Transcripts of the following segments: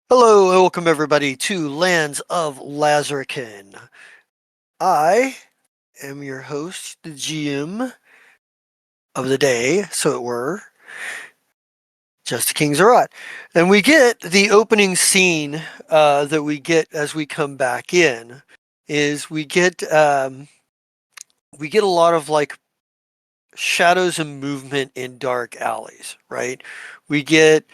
Hello, and welcome everybody to Lands of Lazrikaan. I am your host, the GM of the day, so it were, Just the King's Rot. And we get the opening scene that we get as we come back in is we get a lot of like shadows and movement in dark alleys, right? We get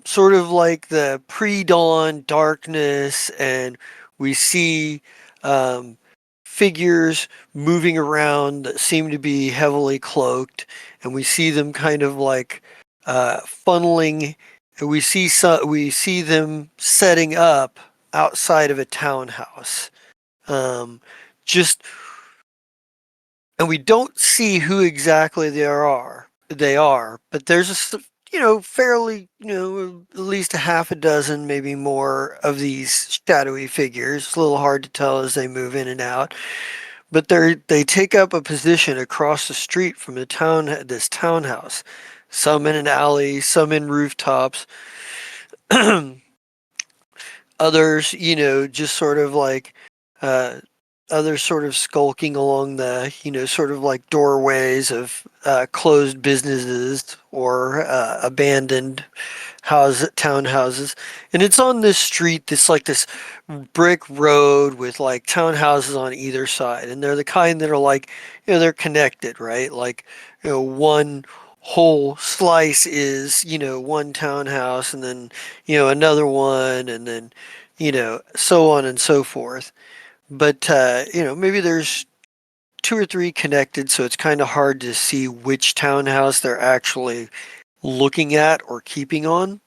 sort of like the pre-dawn darkness, and we see um, figures moving around that seem to be heavily cloaked, and we see them kind of like funneling. And we see them setting up outside of a townhouse. Um, just and we don't see who exactly they are, but there's fairly, at least a half a dozen, maybe more of these shadowy figures. It's a little hard to tell as they move in and out, but they take up a position across the street from this townhouse. Some in an alley, some in rooftops, others, just sort of like uh, others sort of skulking along the, sort of like doorways of closed businesses or abandoned townhouses. And it's on this street that's like this brick road with like townhouses on either side. And they're the kind that are like, they're connected, right? Like, one whole slice is, one townhouse, and then, another one, and then, so on and so forth. But maybe there's two or three connected, so it's kind of hard to see which townhouse they're actually looking at or keeping on.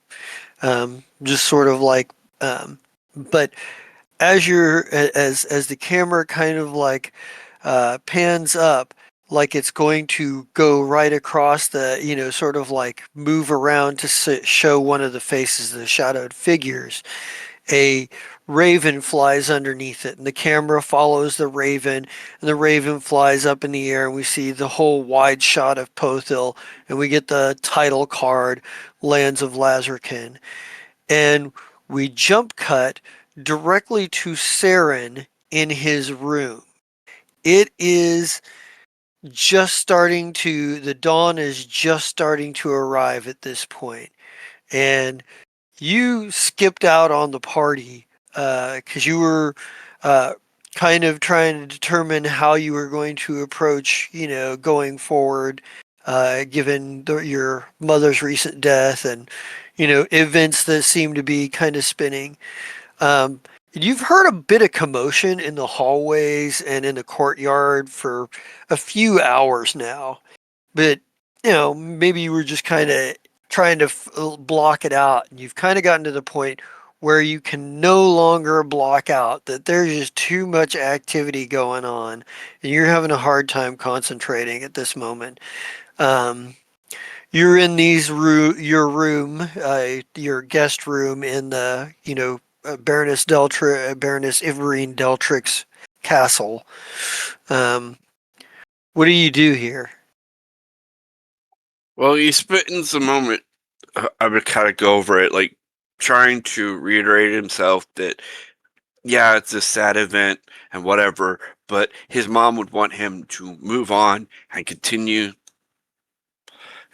Just sort of like, but as the camera kind of like pans up, like it's going to go right across the, sort of like move around to show one of the faces of the shadowed figures, a raven flies underneath it, and the camera follows the raven, and the raven flies up in the air, and we see the whole wide shot of Pothil, and we get the title card, Lands of Lazrikaan. And we jump cut directly to Saren in his room. It is the dawn is just starting to arrive at this point, and you skipped out on the party because you were uh, kind of trying to determine how you were going to approach, going forward, given your mother's recent death and, events that seem to be kind of spinning. Um, you've heard a bit of commotion in the hallways and in the courtyard for a few hours now, but maybe you were just kind of trying to block it out, and you've kind of gotten to the point where you can no longer block out that there's just too much activity going on, and you're having a hard time concentrating at this moment. Um, you're in your guest room in the, Baroness Ivorine Deltrix castle. Um, what do you do here? Well, you spent in the moment. I would kind of go over it, like trying to reiterate himself that, yeah, it's a sad event and whatever, but his mom would want him to move on and continue.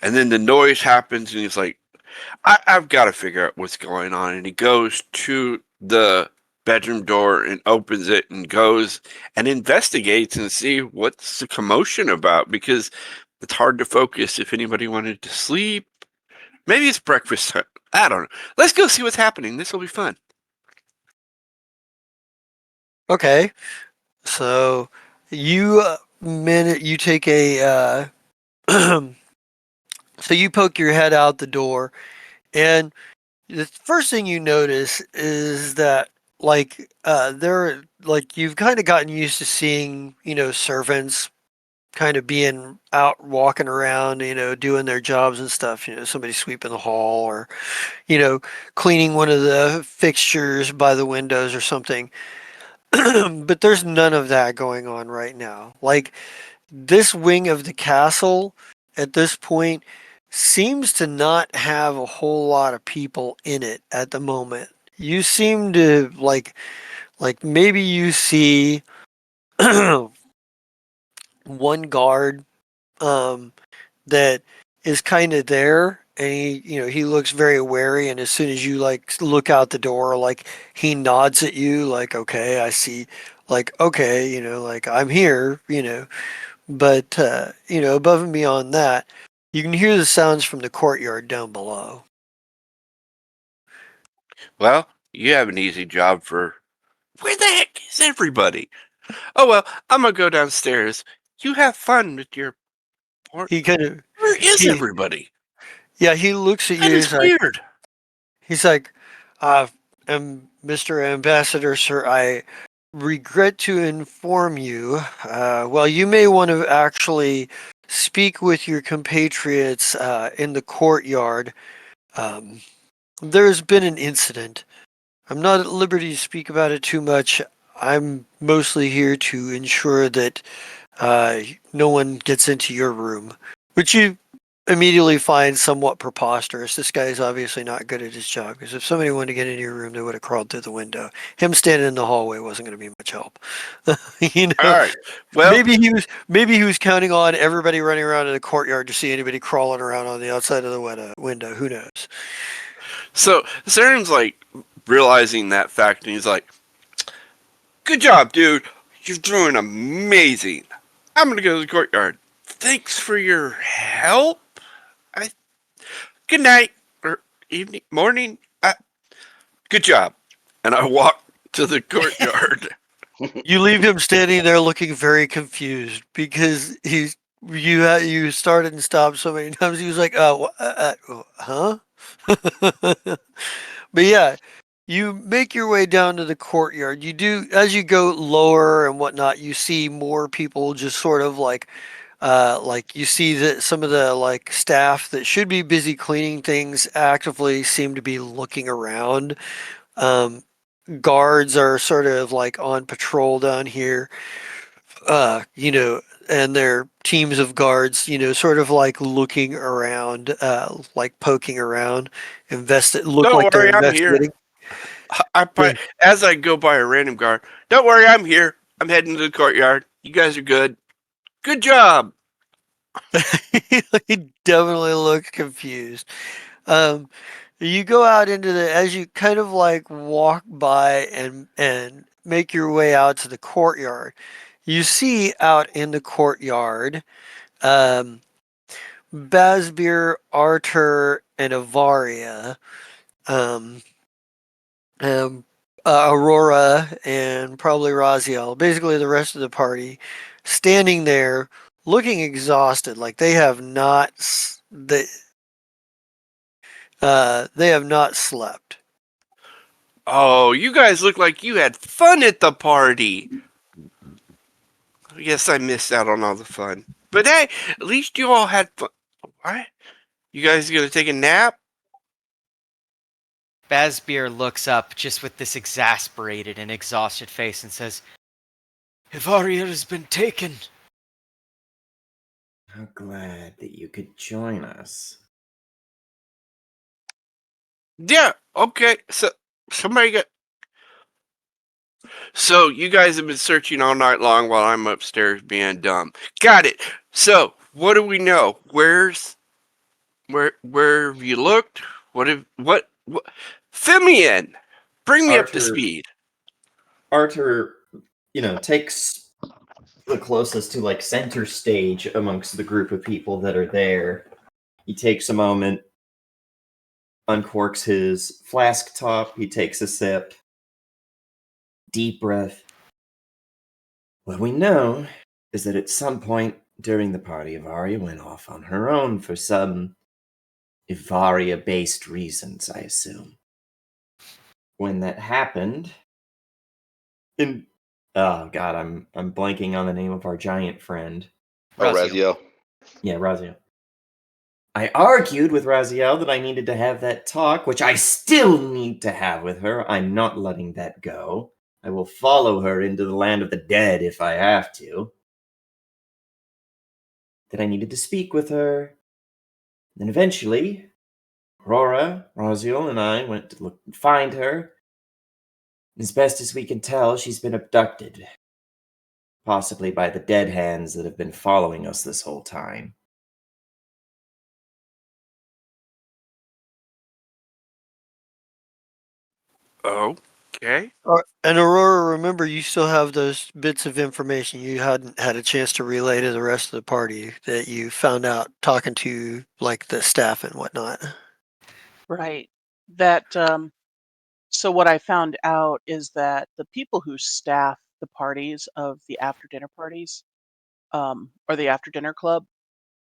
And then the noise happens, and he's like, I've got to figure out what's going on. And he goes to the bedroom door and opens it and goes and investigates and see what's the commotion about, because it's hard to focus if anybody wanted to sleep. Maybe it's breakfast time. I don't know. Let's go see what's happening. This will be fun. Okay. So you take a so you poke your head out the door, and the first thing you notice is that there like you've kind of gotten used to seeing, servants kind of being out walking around, doing their jobs and stuff, somebody sweeping the hall or, you know, cleaning one of the fixtures by the windows or something. But there's none of that going on right now. Like, this wing of the castle at this point seems to not have a whole lot of people in it at the moment. You seem to like maybe you see one guard um that is kind of there, and he looks very wary, and as soon as you like look out the door, like he nods at you like, okay, I see, like, okay, like I'm here, but above and beyond that, you can hear the sounds from the courtyard down below. Well, you have an easy job for. Where the heck is everybody? Oh well, I'm gonna go downstairs. You have fun with your part. He kind of Where is he everybody? Yeah, he looks at That you. is weird. He's like, uh, Mr. Ambassador, sir, I regret to inform you. Well, you may want to actually speak with your compatriots in the courtyard. Um, there's been an incident. I'm not at liberty to speak about it too much. I'm mostly here to ensure that uh, no one gets into your room, which you immediately find somewhat preposterous. This guy is obviously not good at his job, because if somebody wanted to get into your room, they would have crawled through the window. Him standing in the hallway wasn't going to be much help. you All know, right. Well, maybe he was counting on everybody running around in the courtyard to see anybody crawling around on the outside of the window. Who knows? so Saren's like realizing that fact, and he's like, "Good job, dude. You're doing amazing. I'm gonna go to the courtyard. Thanks for your help. I good night or evening, morning. Good job." And I walk to the courtyard. You leave him standing there looking very confused because you started and stopped so many times. He was like, huh?" But yeah, you make your way down to the courtyard. You do, as you go lower and whatnot, you see more people just sort of like you see that some of the like staff that should be busy cleaning things actively seem to be looking around. Um, Guards are sort of like on patrol down here, uh, you know, and their teams of guards, sort of like looking around, like poking around, look Don't like they're worry, I'm here. investigating. I as I go by a random guard. Don't worry, I'm here. I'm heading to the courtyard. You guys are good. Good job. He definitely looks confused. Um, you go out into as you kind of like walk by and make your way out to the courtyard. You see out in the courtyard, um, Basbir, Artur, and Avaria, um, um, Aurora, and probably Raziel, basically the rest of the party, standing there looking exhausted, like they have not slept. Oh, you guys look like you had fun at the party. I guess I missed out on all the fun. But hey, at least you all had fun. What? You guys gonna take a nap? Basbeer looks up just with this exasperated and exhausted face and says, Ivaria has been taken. How glad that you could join us. Yeah, okay. So somebody got. So you guys have been searching all night long while I'm upstairs being dumb. Got it. So what do we know? Where have you looked? What? Fill me in. Bring me up to Arthur, speed. Arthur, takes the closest to like center stage amongst the group of people that are there. He takes a moment, uncorks his flask top, he takes a sip, deep breath. What we know is that at some point during the party, Ivaria went off on her own for some Ivaria-based reasons, I assume. When that happened, in oh god, I'm blanking on the name of our giant friend. Oh, Razio. Raziel. Yeah, Raziel. I argued with Raziel that I needed to have that talk, which I still need to have with her. I'm not letting that go. I will follow her into the land of the dead if I have to. That I needed to speak with her. Then eventually, Aurora, Raziel, and I went to find her. As best as we can tell, she's been abducted. Possibly by the dead hands that have been following us this whole time. Okay. And Aurora, remember, you still have those bits of information you hadn't had a chance to relay to the rest of the party that you found out talking to, like, the staff and whatnot. Right. That so what I found out is that the people who staff the parties of the after dinner parties, or the after dinner club,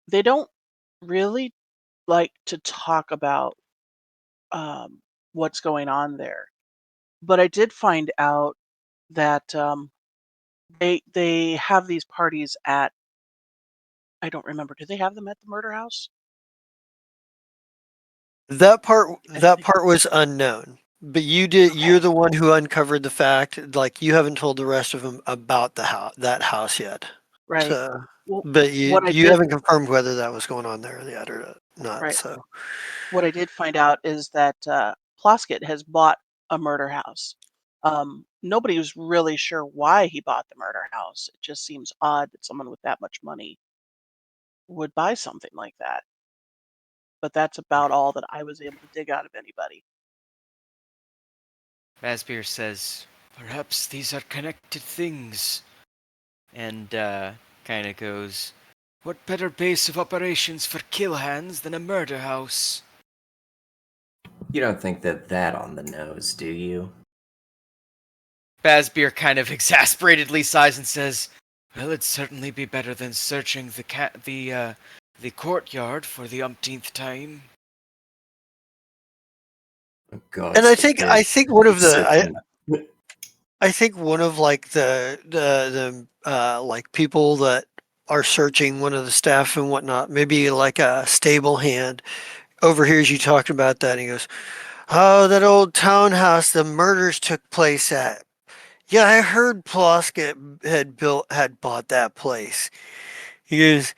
they don't really like to talk about what's going on there. But I did find out that they have these parties at, I don't remember. Do they have them at the murder house? That part I that think part was unknown. But you're okay. the one who uncovered the fact, like, you haven't told the rest of them about that house yet. Right. So, Well, but you what I you did haven't confirmed whether that was going on there yet or not, right. so. What I did find out is that Ploskett has bought a murder house. Nobody was really sure why he bought the murder house. It just seems odd that someone with that much money would buy something like that. But that's about all that I was able to dig out of anybody. Basbier says, "Perhaps these are connected things." And kind of goes, "What better base of operations for kill hands than a murder house?" You don't think that on the nose, do you? Basbier kind of exasperatedly sighs and says, "Well, it'd certainly be better than searching the courtyard for the umpteenth time." Oh, God, And Skipper. I think one of It's the searching. I think one of, like, the like, people that are searching, one of the staff and whatnot, maybe like a stable hand, overhears you talking about that and he goes, "Oh, that old townhouse the murders took place at. Yeah, I heard Ploskett had bought that place." He goes,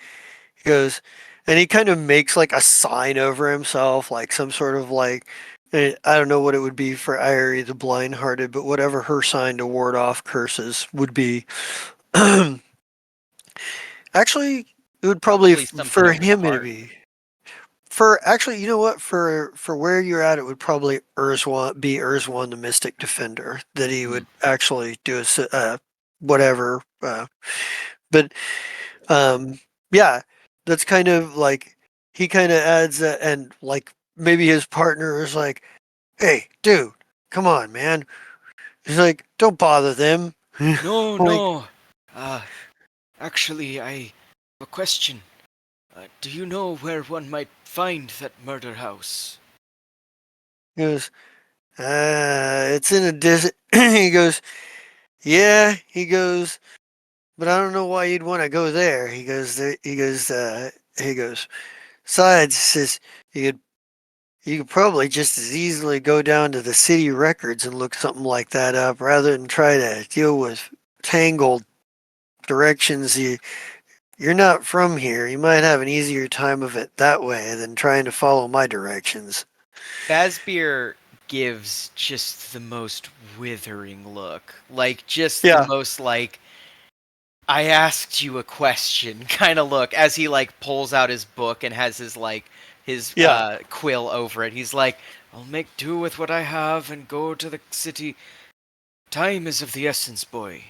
he goes, and he kind of makes like a sign over himself, like some sort of, like, I don't know what it would be for Irie the Blindhearted, but whatever her sign to ward off curses would be. Actually, it would probably, Probably something for of the him, heart. maybe. For actually, you know what? For where you're at, it would probably be Urzwan the Mystic Defender that he would actually do whatever. But yeah, that's kind of like, he kind of adds that, and like maybe his partner is like, "Hey, dude, come on, man." He's like, "Don't bother them." No, Like, no. Uh, Actually, I have a question. Do you know where one might find that murder house? he goes, it's in a desert. He goes, "Yeah." He goes, "But I don't know why you'd want to go there." He goes, he goes, "Besides," says, "you could you could probably just as easily go down to the city records and look something like that up rather than try to deal with tangled directions. You're not from here. You might have an easier time of it that way than trying to follow my directions." Basbier gives just the most withering look. Like, just the Yeah, most, like, "I asked you a question" kind of look as he, like, pulls out his book and has his, like, his yeah. quill over it. He's like, "I'll make do with what I have and go to the city. Time is of the essence, boy."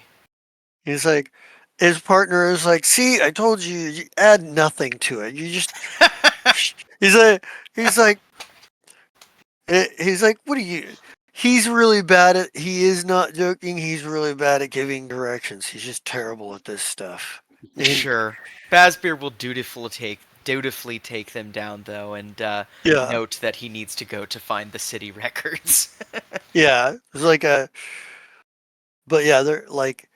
He's like, his partner is like, "See, I told you, you add nothing to it. You just," he's like, he's like, he's like, "What are you?" He's really bad at. He is not joking. He's really bad at giving directions. He's just terrible at this stuff. And Sure. Basbier will dutifully take them down, though, and yeah, note that he needs to go to find the city records. yeah. It's like a, but yeah, they're like,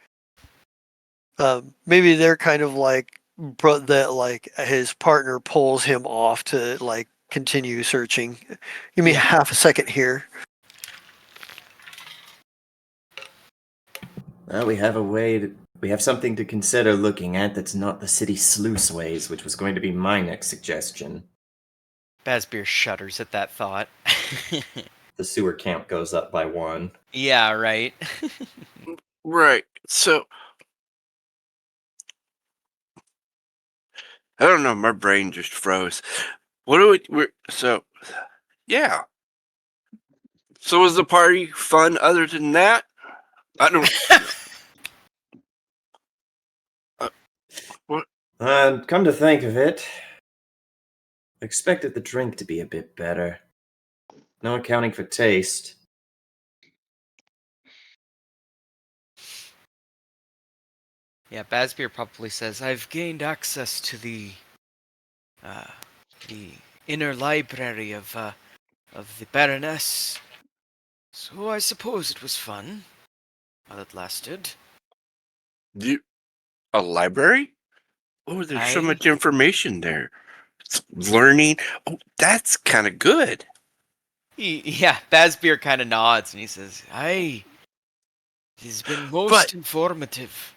maybe they're kind of like, that, like, his partner pulls him off to, like, continue searching. Give me Yeah. half a second here. Well, we have something to consider looking at that's not the city sluiceways, which was going to be my next suggestion. Basbier shudders at that thought. the sewer count goes up by 1. Yeah, right. Right. So I don't know. My brain just froze. What do we? Yeah. So was the party fun? Other than that, I don't. What? Come to think of it, I expected the drink to be a bit better. No accounting for taste. Yeah, Basbeer probably says, I've gained access to the inner library of the Baroness. So I suppose it was fun while it lasted. You, a library? Oh, there's so I much information there. It's learning. Oh, that's kind of good. Yeah, Basbeer kind of nods and he says, "Aye, it has been But most informative."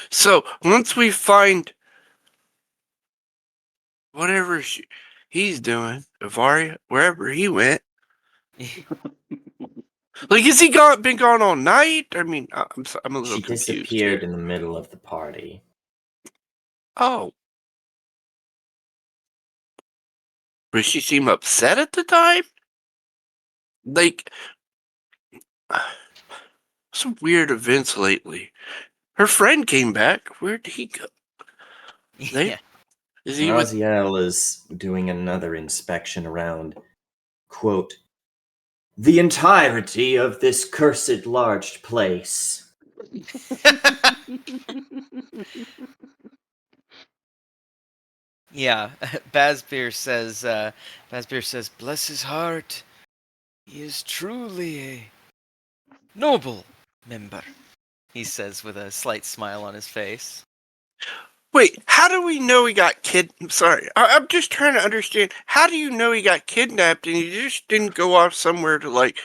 so once we find whatever he's doing, Avaria, wherever he went, like, has he been gone all night? I mean, I'm a little She confused disappeared here. in the middle of the party. Oh, did she seem upset at the time? Like, some weird events lately. Her friend came back. Where did he go? They Yeah, is he with? Raziel is doing another inspection around, quote, the entirety of this cursed large place. yeah. Basbeer says, "Bless his heart, he is truly a noble member." He says with a slight smile on his face. Wait, how do we know he got Sorry, I'm just trying to understand. How do you know he got kidnapped and he just didn't go off somewhere to like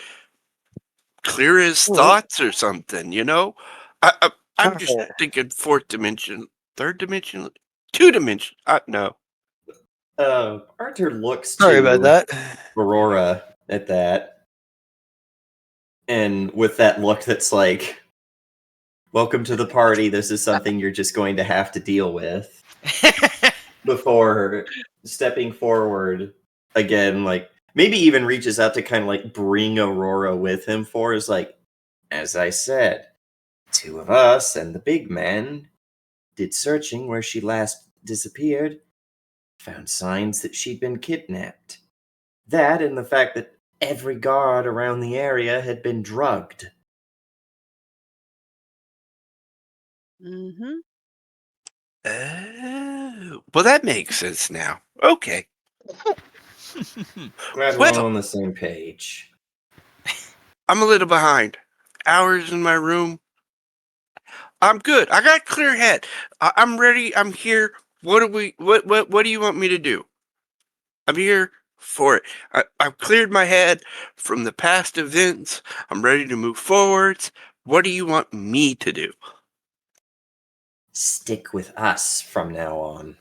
clear his Well, thoughts or something? You know, I'm just alright. thinking fourth dimension, third dimension, two dimension. No. Arthur looks Sorry about to that. Aurora at that, and with that look that's like, welcome to the party, this is something you're just going to have to deal with, before stepping forward again, like, maybe even reaches out to kind of like bring Aurora with him for, is like, as I said, 2 of us and the big man did searching where she last disappeared, found signs that she'd been kidnapped. That and the fact that every guard around the area had been drugged. Mm-hmm. Oh, well, that makes sense now. Okay. Glad we're all Well, on the same page. I'm a little behind. Hours in my room. I'm good. I got clear head. I'm ready. I'm here. What do you want me to do? I'm here for it. I've cleared my head from the past events. I'm ready to move forwards. What do you want me to do? Stick with us from now on.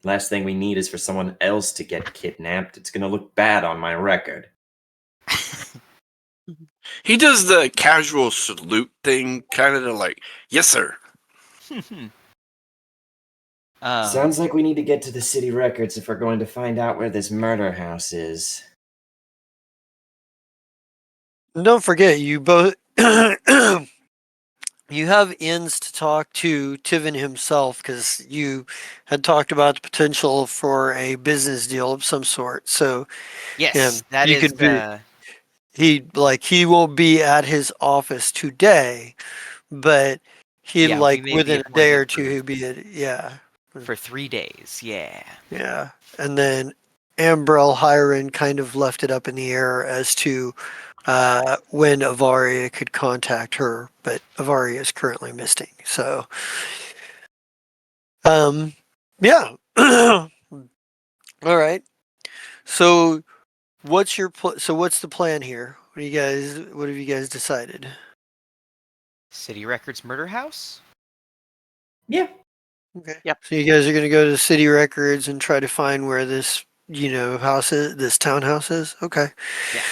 Last thing we need is for someone else to get kidnapped. It's gonna look bad on my record. He does the casual salute thing, kind of like, yes, sir. Sounds like we need to get to the city records if we're going to find out where this murder house is. And don't forget, you both you have ends to talk to Tivin himself because you had talked about the potential for a business deal of some sort. So Yes, that you is. could be he won't be at his office today, but he Yeah, we like made the within a day or appointment two he'll be at for 3 days. Yeah. yeah. And then Ambrell Hiron kind of left it up in the air as to when Avaria could contact her, but Avaria is currently missing. So, yeah. All right. So, what's the plan here? What have you guys decided? City Records Murder House? Yeah. Okay. Yep. So you guys are going to go to City Records and try to find where this houses, this townhouse is? Okay. Yeah.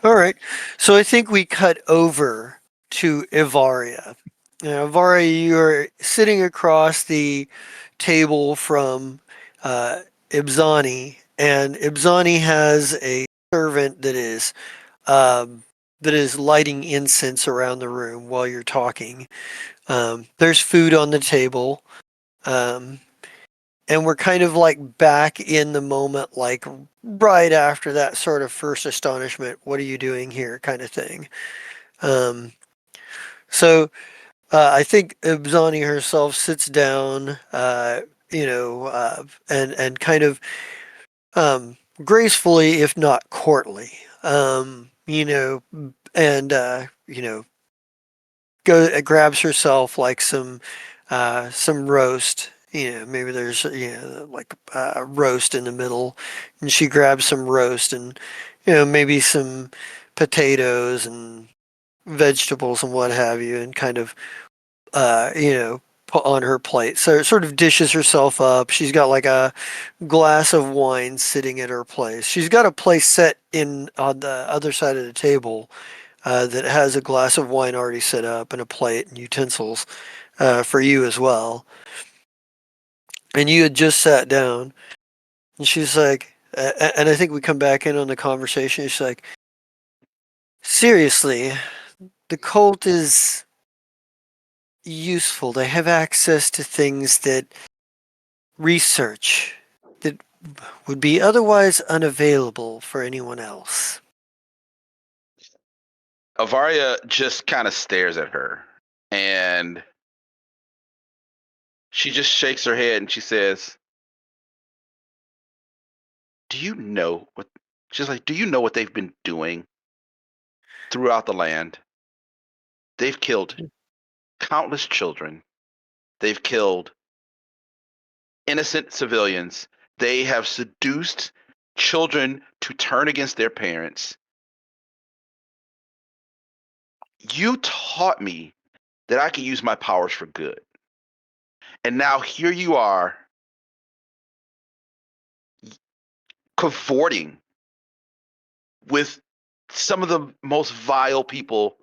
All right. So I think we cut over to Ivaria. Now, Ivaria, you're sitting across the table from Ibzani, and Ibzani has a servant that is lighting incense around the room while you're talking. There's food on the table. Um, and we're kind of like back in the moment, like right after that sort of first astonishment, what are you doing here kind of thing. Um, so I think Ibzani herself sits down, and kind of gracefully, if not courtly, and grabs herself like some roast. Maybe there's like a roast in the middle, and she grabs some roast and maybe some potatoes and vegetables and what have you, and kind of put on her plate. So it sort of dishes herself up. She's got like a glass of wine sitting at her place. She's got a place set in on the other side of the table that has a glass of wine already set up and a plate and utensils for you as well. And you had just sat down, and she's like, and I think we come back in on the conversation. She's like, seriously, the cult is useful. They have access to things that research that would be otherwise unavailable for anyone else. Avaria just kind of stares at her and she just shakes her head and she says, "Do you know what?" She's like, "Do you know what they've been doing throughout the land? They've killed countless children. They've killed innocent civilians. They have seduced children to turn against their parents. You taught me that I can use my powers for good. And now here you are cavorting with some of the most vile people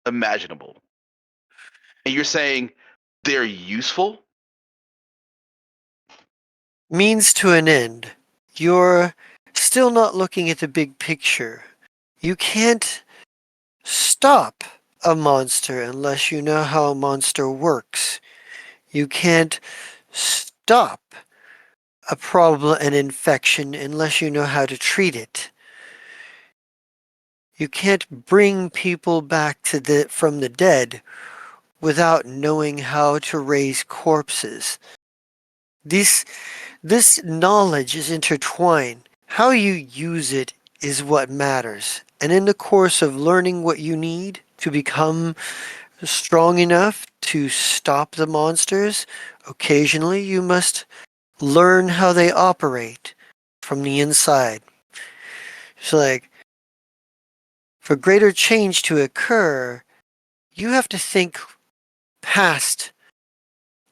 imaginable. And you're saying they're useful?" Means to an end. You're still not looking at the big picture. You can't stop a monster unless you know how a monster works. You can't stop a problem, an infection, unless you know how to treat it. You can't bring people back from the dead without knowing how to raise corpses. This knowledge is intertwined. How you use it is what matters. And in the course of learning what you need to become strong enough to stop the monsters, occasionally you must learn how they operate from the inside. It's like, for greater change to occur, you have to think past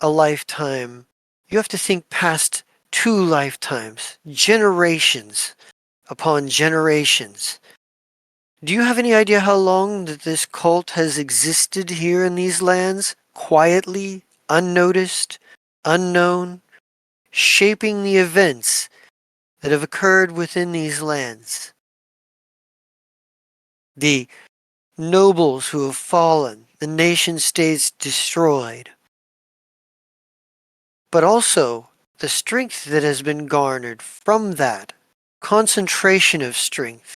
a lifetime. You have to think past 2 lifetimes, generations upon generations. Do you have any idea how long that this cult has existed here in these lands? Quietly, unnoticed, unknown, shaping the events that have occurred within these lands. The nobles who have fallen, the nation states destroyed, but also the strength that has been garnered from that concentration of strength.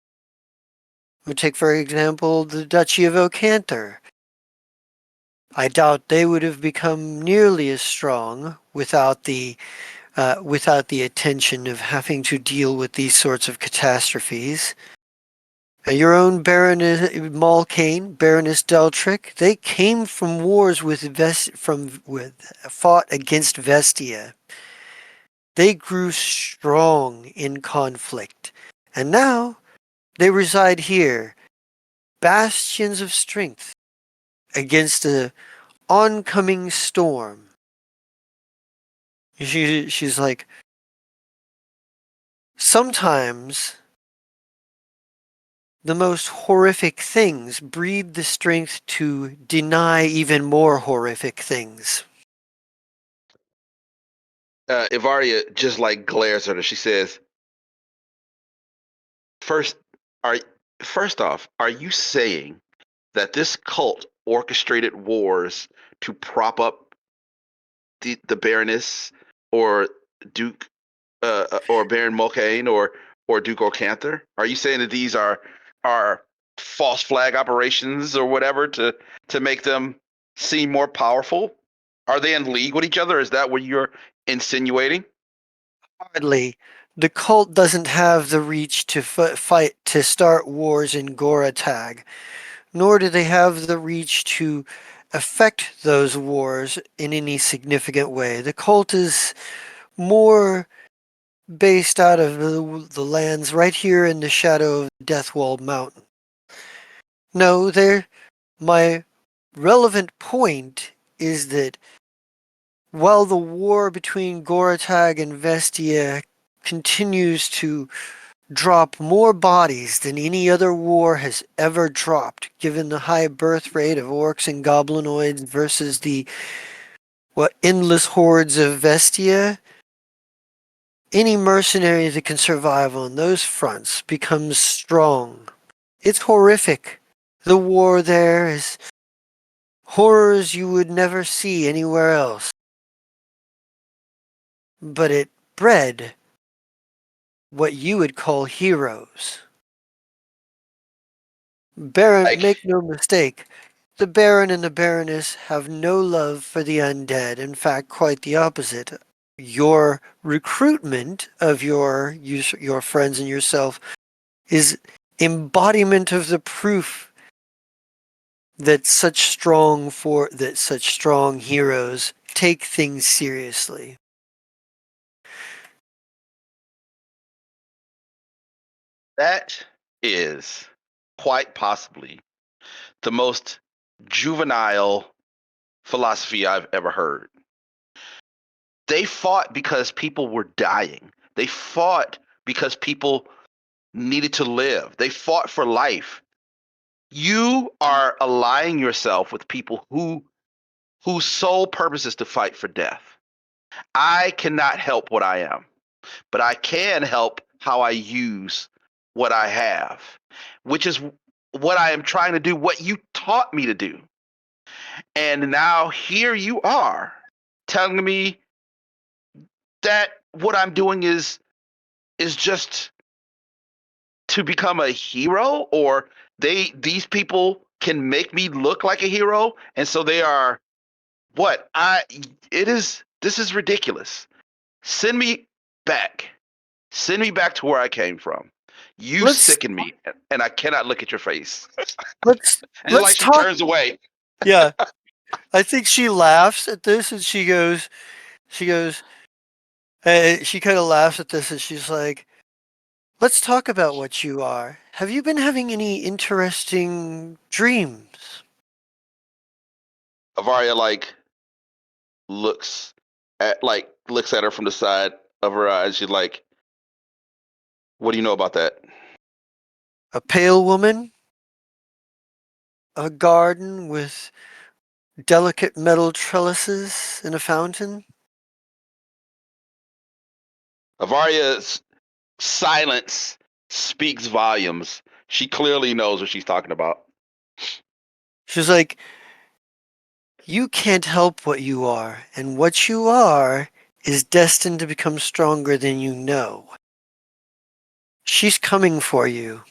We take, for example, the Duchy of Ocanter. I doubt they would have become nearly as strong without the attention of having to deal with these sorts of catastrophes. Your own Baroness Malkane, Baroness Deltric, they came from wars fought against Vestia. They grew strong in conflict, and now they reside here, bastions of strength against the oncoming storm. She's like, sometimes the most horrific things breed the strength to deny even more horrific things. Ivaria just like glares at her. She says, First, are first off, are you saying that this cult orchestrated wars to prop up the Baroness or Duke or Baron Mulcaine or Duke O'Canther? Are you saying that these are false flag operations or whatever to make them seem more powerful? Are they in league with each other? Is that what you're insinuating? Hardly. The cult doesn't have the reach to fight to start wars in Goratag, nor do they have the reach to affect those wars in any significant way. The cult is more based out of the lands right here in the shadow of Deathwall Mountain. No, my relevant point is that while the war between Goratag and Vestia continues to drop more bodies than any other war has ever dropped, given the high birth rate of orcs and goblinoids versus the endless hordes of Vestia, any mercenary that can survive on those fronts becomes strong. It's horrific. The war there is horrors you would never see anywhere else. But it bred what you would call heroes. Baron, Like make no mistake, the Baron and the Baroness have no love for the undead. In fact, quite the opposite. Your recruitment of your friends and yourself is embodiment of the proof that such strong heroes take things seriously. that is quite possibly the most juvenile philosophy I've ever heard. They fought because people were dying. They fought because people needed to live. They fought for life. You are allying yourself with people whose sole purpose is to fight for death. I cannot help what I am, but I can help how I use what I have, which is what I am trying to do, what you taught me to do. And now here you are telling me that what I'm doing is just to become a hero, or these people can make me look like a hero, and so they are what I it is this is ridiculous. Send me back. Send me back to where I came from. You Let's sicken me, and I cannot look at your face. let's And just like let's she talk. turns away. Yeah, I think she laughs at this and she goes, she kind of laughs at this and she's like, let's talk about what you are. Have you been having any interesting dreams? Avaria looks looks at her from the side of her eyes. She's like, "What do you know about that?" A pale woman? A garden with delicate metal trellises and a fountain? Avaria's silence speaks volumes. She clearly knows what she's talking about. She's like, you can't help what you are, and what you are is destined to become stronger than you know. She's coming for you,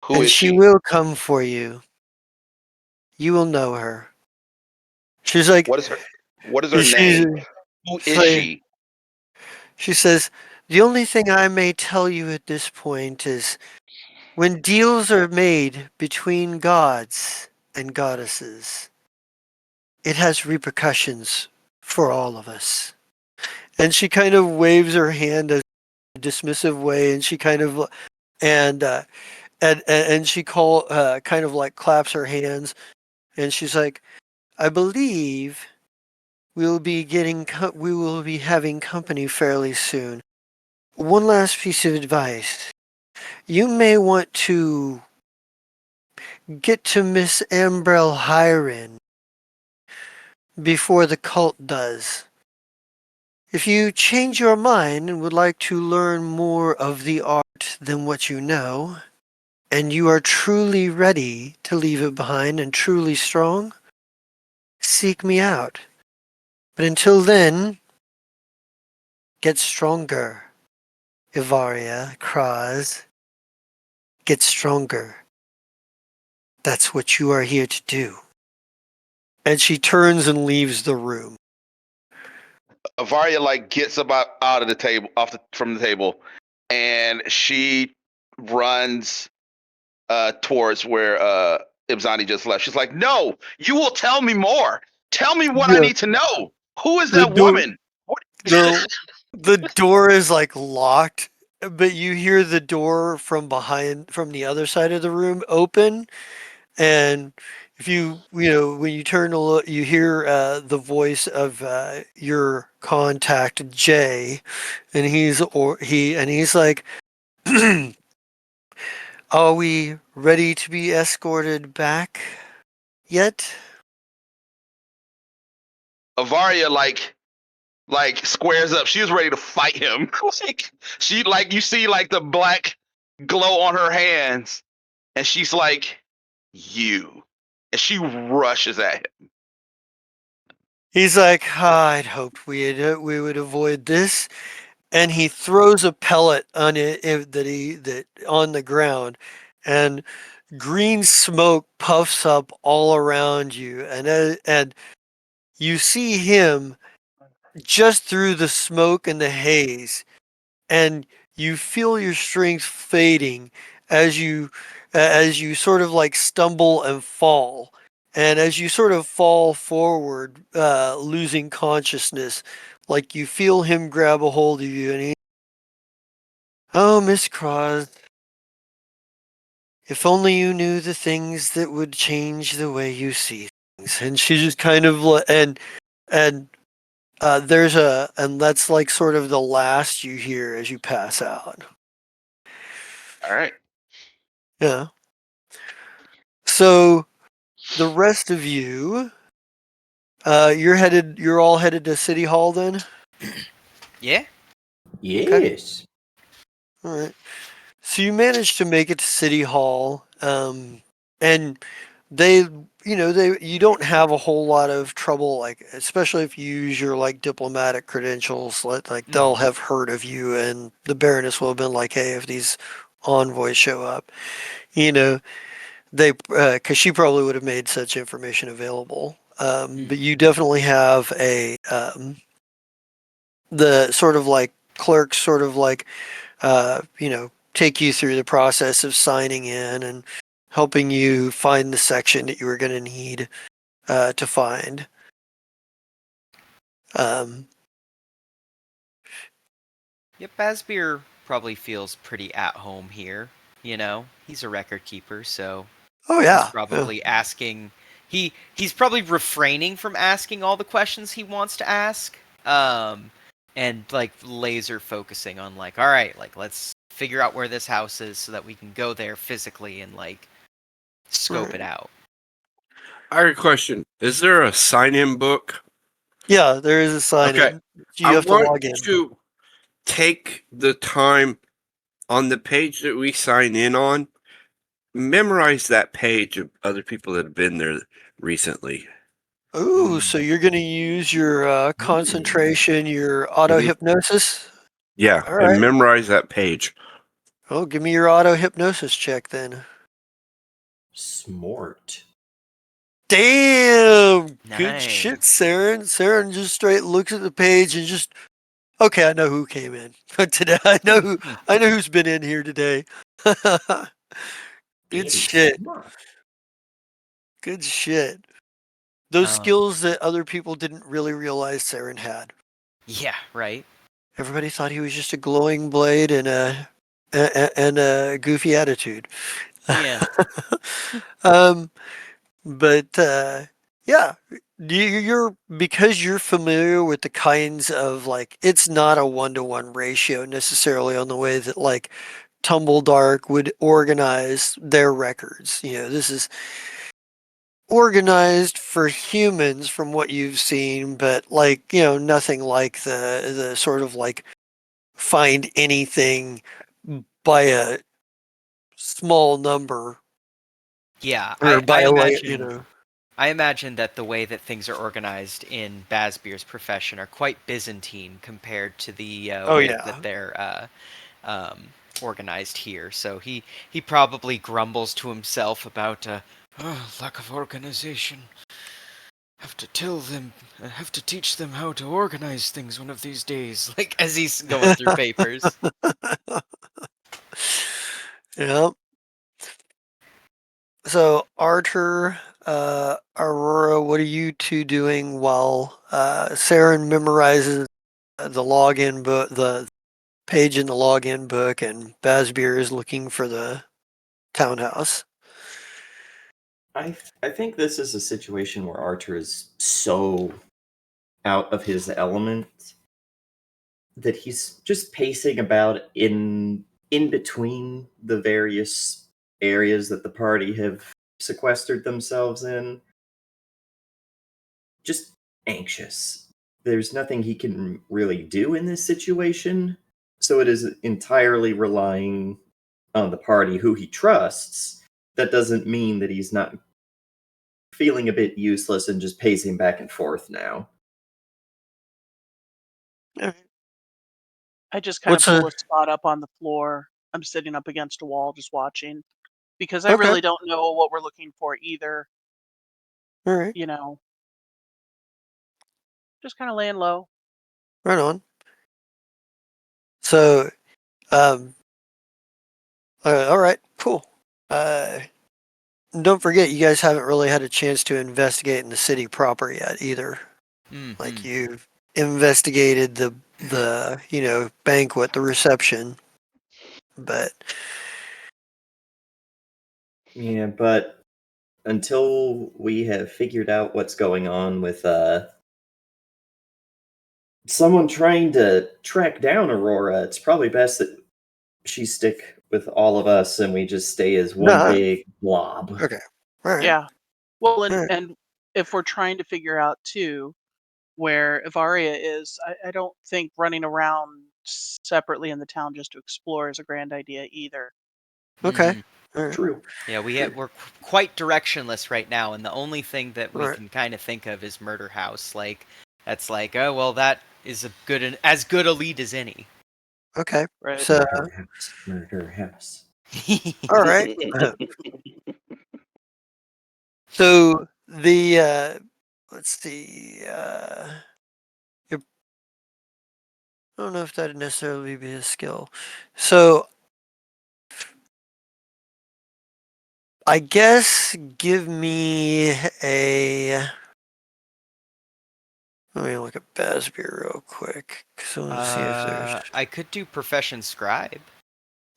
Who and is she she? will come for you. You will know her. She's like, What is her? What is her she's, name? Who she's is like, she? she says, the only thing I may tell you at this point is when deals are made between gods and goddesses, it has repercussions for all of us. And she kind of waves her hand as a dismissive way, and she kind of and and she kind of like claps her hands, and she's like, I believe we will be we will be having company fairly soon. One last piece of advice. You may want to get to Miss Ambrel Hiren before the cult does. If you change your mind and would like to learn more of the art than what you know, and you are truly ready to leave it behind and truly strong, seek me out. But until then, get stronger. Ivaria, Kraz, get stronger. That's what you are here to do. And she turns and leaves the room. Avaria like gets out of the table, from the table, and she runs towards where Ibzani just left. She's like, "No, you will tell me more. Tell me what I Yeah, need to know. Who is the that door, woman?" What? the door is like locked, but you hear the door from behind, from the other side of the room open, and if you know, when you turn to look, you hear the voice of your contact Jay, and he's like, "Are we ready to be escorted back yet?" Avaria like squares up. She was ready to fight him. Like she like you see like the black glow on her hands, and she's like, "You," and she rushes at him. He's like, "I'd hoped we would avoid this," and he throws a pellet on that on the ground, and green smoke puffs up all around you, and you see him just through the smoke and the haze, and you feel your strength fading as you sort of like stumble and fall. And as you sort of fall forward, losing consciousness, like you feel him grab a hold of you, and oh, Miss Cross, if only you knew the things that would change the way you see things. And she just kind of and and that's like sort of the last you hear as you pass out. All right. Yeah. So the rest of you, you're all headed to City Hall then? Yeah? Okay. Yes. All right. So you managed to make it to City Hall, and they, you don't have a whole lot of trouble, like, especially if you use your, like, diplomatic credentials, like, they'll have heard of you, and the Baroness will have been like, hey, if these envoys show up, you know, because she probably would have made such information available. But you definitely have the sort of like clerks sort of like, take you through the process of signing in and helping you find the section that you were going to need to find. Um, Yep, Asbeer probably feels pretty at home here. You know, he's a record keeper, so oh he's yeah, yeah, probably asking. He's probably refraining from asking all the questions he wants to ask. And like laser focusing on like, all right, like let's figure out where this house is so that we can go there physically and like scope it right. out. I have a question. Is there a sign-in book? Yeah. There is a sign Okay. in. I You have to want log in. to take the time on the page that we sign in on, memorize that page of other people that have been there recently. Ooh, so you're going to use your concentration, your auto Mhm. hypnosis. Yeah, All and right. memorize that page. Oh, give me your auto hypnosis check then. Smart. Damn, good shit, Nice. Saren. Saren just straight looks at the page and just, okay, I know who came in today. I know who's been in here today. Good Very shit. smart. Good shit. Those Um, skills that other people didn't really realize Saren had. yeah, right. Everybody thought he was just a glowing blade and a goofy attitude. Yeah. um, but yeah, you're because you're familiar with the kinds of like it's not a 1-to-1 ratio necessarily on the way that like Tumbledark would organize their records. This is organized for humans from what you've seen, but like, nothing like the sort of like find anything by a small number Yeah, or by I a like, imagine that the way that things are organized in Basbier's profession are quite Byzantine compared to the Oh way yeah. that they're organized here. So he probably grumbles to himself about lack of organization. Have to teach them how to organize things one of these days. Like as he's going through papers. Yeah. So Arthur, Aurora, what are you two doing while Saren memorizes the login book, the page in the login book, and Basbier is looking for the townhouse? I think this is a situation where Archer is so out of his element that he's just pacing about in between the various areas that the party have sequestered themselves in, just anxious. There's nothing he can really do in this situation, so it is entirely relying on the party who he trusts. That doesn't mean that he's not feeling a bit useless and just pacing back and forth now. I just kind of What's a pull a spot up on the floor. I'm sitting up against a wall just watching because I okay? really don't know what we're looking for either, All right, you know, just kind of laying low. right on. So, um, all right, cool. Uh, don't forget, you guys haven't really had a chance to investigate in the city proper yet either. Mm-hmm. Like you've investigated the banquet, the reception, but Yeah, but until we have figured out what's going on with someone trying to track down Aurora, it's probably best that she stick with all of us and we just stay as one no. big blob. Okay, all right, Yeah. Well, all and right. and if we're trying to figure out too where Ivaria is, I don't think running around separately in the town just to explore is a grand idea either. Okay, Mm-hmm. all right, True. Yeah, True. we're quite directionless right now, and the only thing that all we right. can kind of think of is Murder House. Like that's like, oh well, that is as good a lead as any. Okay, Right. so Murder house. Murder house. all right. So the let's see. Your, I don't know if that'd necessarily be a skill. So I guess give me a. Let me look at Basbier real quick. So let's see if there's. I could do Profession Scribe.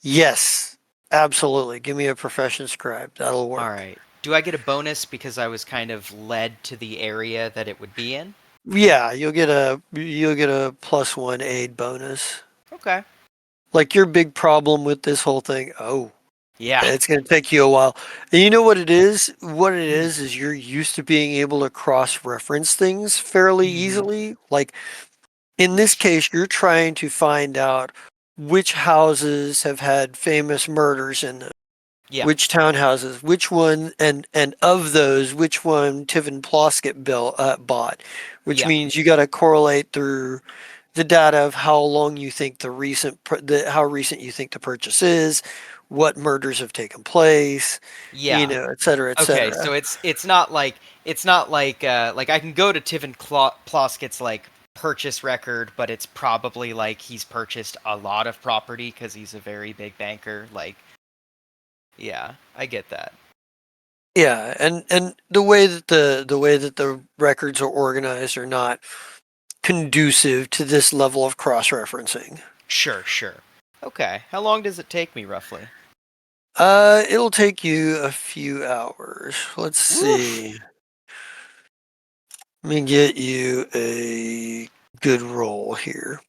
Yes, absolutely. Give me a profession scribe. That'll All work. right. Do I get a bonus because I was kind of led to the area that it would be in? Yeah, you'll get a +1 aid bonus. Okay. Like your big problem with this whole thing. Oh, Yeah. it's going to take you a while. And you know what it is? What it is you're used to being able to cross-reference things fairly Mhm. easily. Like in this case, you're trying to find out which houses have had famous murders in them, Yeah. which townhouses, which one, and of those, which one Tivin Ploskett bought, which Yeah. means you got to correlate through the data of how long you think how recent you think the purchase is, what murders have taken place, Yeah. et cetera, et Okay, cetera. so it's not like I can go to Tivin Ploskett's like purchase record, but it's probably like he's purchased a lot of property because he's a very big banker. Like, yeah, I get that. Yeah, and the way that the records are organized are not conducive to this level of cross-referencing. Sure, sure. Okay, how long does it take me roughly? It'll take you a few hours. Let's Woof. see. Let me get you a good roll here.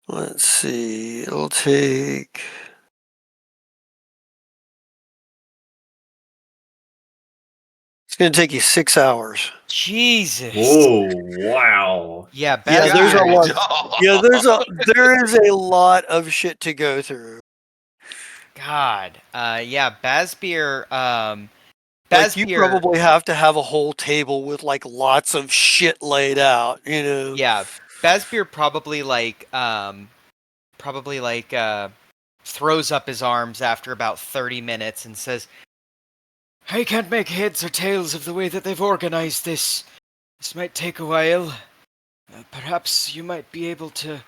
Let's see. It'll take. It's going to take you 6 hours. Jesus. Whoa! Wow. Yeah, Yeah, Baz there's a Beer. lot. Yeah, there is a lot of shit to go through. God. Yeah, Baz Beer. Like Baz you Beer. probably have to have a whole table with like lots of shit laid out, you know. Yeah, Baz Beer probably throws up his arms after about 30 minutes and says, I can't make heads or tails of the way that they've organized this. This might take a while. Perhaps you might be able to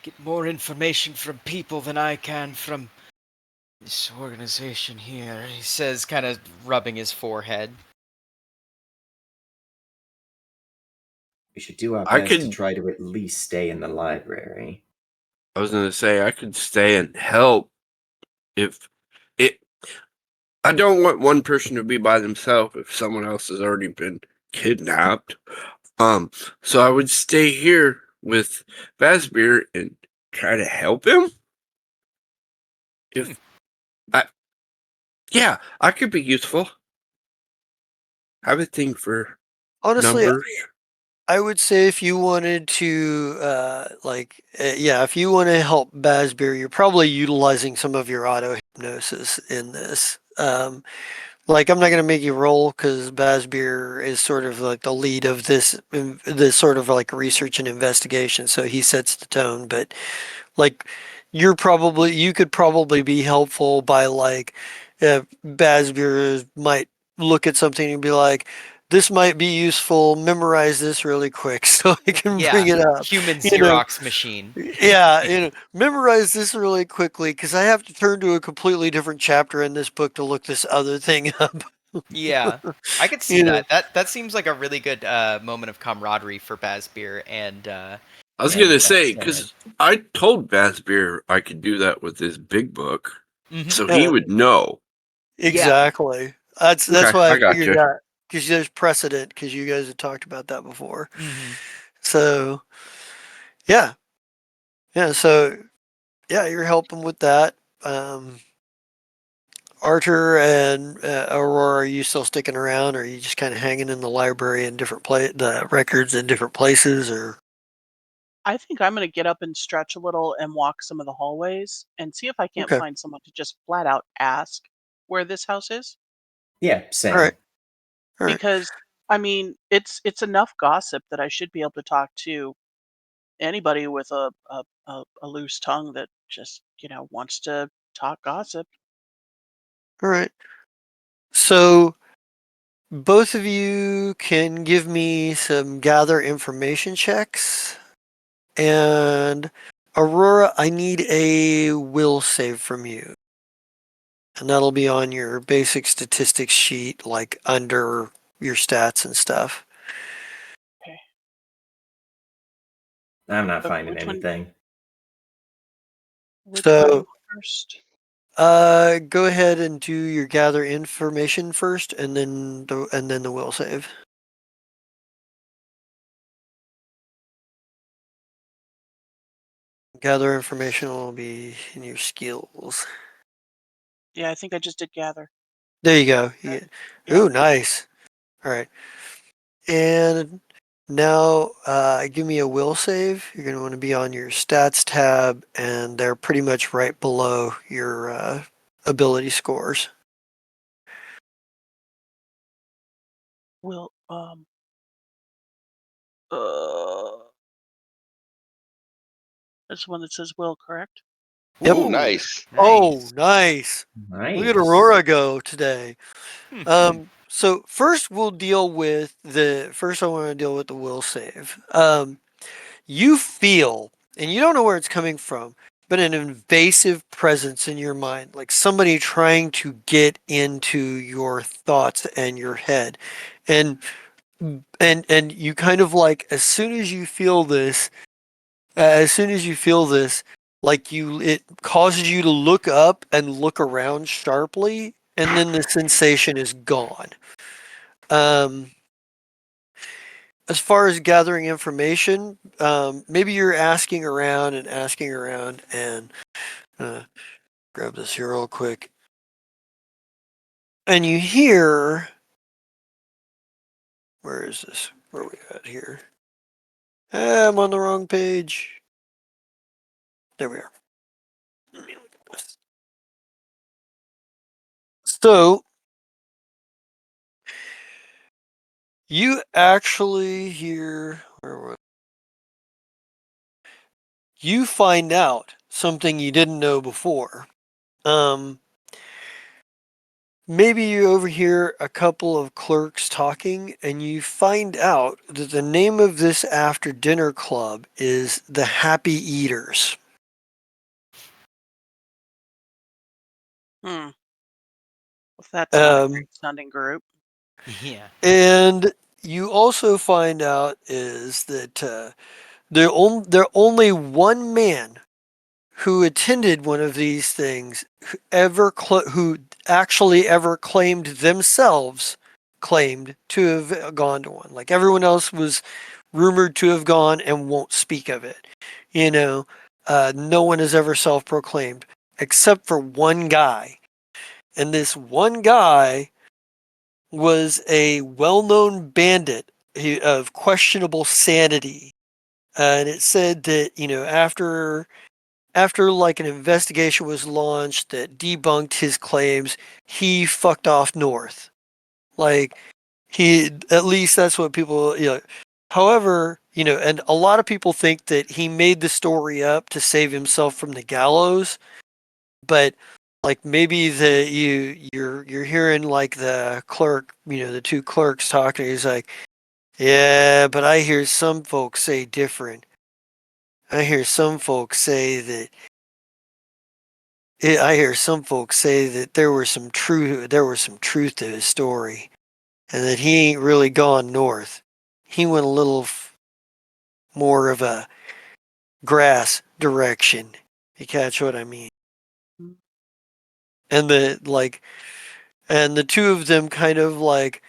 get more information from people than I can from this organization here, he says, kind of rubbing his forehead. We should do our I best to could. try to at least stay in the library. I was gonna say I could stay and help if it. I don't want one person to be by themselves if someone else has already been kidnapped. So I would stay here with Vasbeer and try to help him. If I, yeah, I could be useful. Have a thing for Honestly, numbers. I would say if you wanted to, yeah, if you want to help Basbeer, you're probably utilizing some of your auto hypnosis in this. Like I'm not gonna make you roll because Basbeer is sort of like the lead of this sort of like research and investigation, so he sets the tone. But like you could probably be helpful by like Basbeer might look at something and be like, this might be useful, memorize this really quick so I can Yeah, bring it up. human You know, Xerox machine. yeah, memorize this really quickly because I have to turn to a completely different chapter in this book to look this other thing up. Yeah, I could see You know, that seems like a really good moment of camaraderie for Bazbeer I was gonna and say Sand. because I told Vasbeer I could do that with his big book, Mhm. so he yeah, would know. exactly. That's Okay, why I I got figured you. that because there's precedent because you guys have talked about that before. Mhm. So yeah, yeah. So yeah, you're helping with that. Um, Arthur and Aurora, are you still sticking around, or are you just kind of hanging in the library in the records in different places, or I think I'm going to get up and stretch a little and walk some of the hallways and see if I can't okay, find someone to just flat out ask where this house is. Yeah, all right, same. all right, Because I mean, it's enough gossip that I should be able to talk to anybody with a loose tongue that just wants to talk gossip. all right. So both of you can give me some gather information checks, and Aurora, I need a will save from you. And that'll be on your basic statistics sheet, like under your stats and stuff. Okay. I'm not finding Which one? anything. Which one do you So, want first? go ahead and do your gather information first, and then the will save. Gather information will be in your skills. Yeah, I think I just did gather. There you go. Yep. Ooh, nice. All right. And now, give me a will save. You're going to want to be on your stats tab, and they're pretty much right below your ability scores. Will uh that's the one that says will, correct? Yep. Ooh, Ooh, nice. Oh, nice. nice. Look at Nice. Aurora go today. So first we'll deal with first I want to deal with the will save. You feel, and you don't know where it's coming from, but an invasive presence in your mind, like somebody trying to get into your thoughts and your head. And and you kind of like as soon as you feel this, like it causes you to look up and look around sharply, and then the sensation is gone. Um, as far as gathering information, maybe you're asking around and grab this here real quick. And you hear, where is this? Where are we at here? I'm on the wrong page. There we are. Let me look at this. So, you actually hear, you find out something you didn't know before. Maybe you overhear a couple of clerks talking, and you find out that the name of this after dinner club is the Happy Eaters. Well, that's not a Um, great sounding group. Yeah. and you also find out is that there only one man who attended one of these things who actually ever claimed to have gone to one. Like everyone else was rumored to have gone and won't speak of it. You know, no one has ever self-proclaimed except for one guy. And this one guy was a well-known bandit of questionable sanity. And it said that, after like an investigation was launched that debunked his claims, he fucked off north. Like at least that's what people. However, and a lot of people think that he made the story up to save himself from the gallows, but like maybe you're hearing like the clerk, the two clerks talking. He's like, yeah, but I hear some folks say different. I hear some folks say that I hear some folks say that there was some truth to his story, and that he ain't really gone north. He went a little more of a grass direction. You catch what I mean? And the two of them kind of like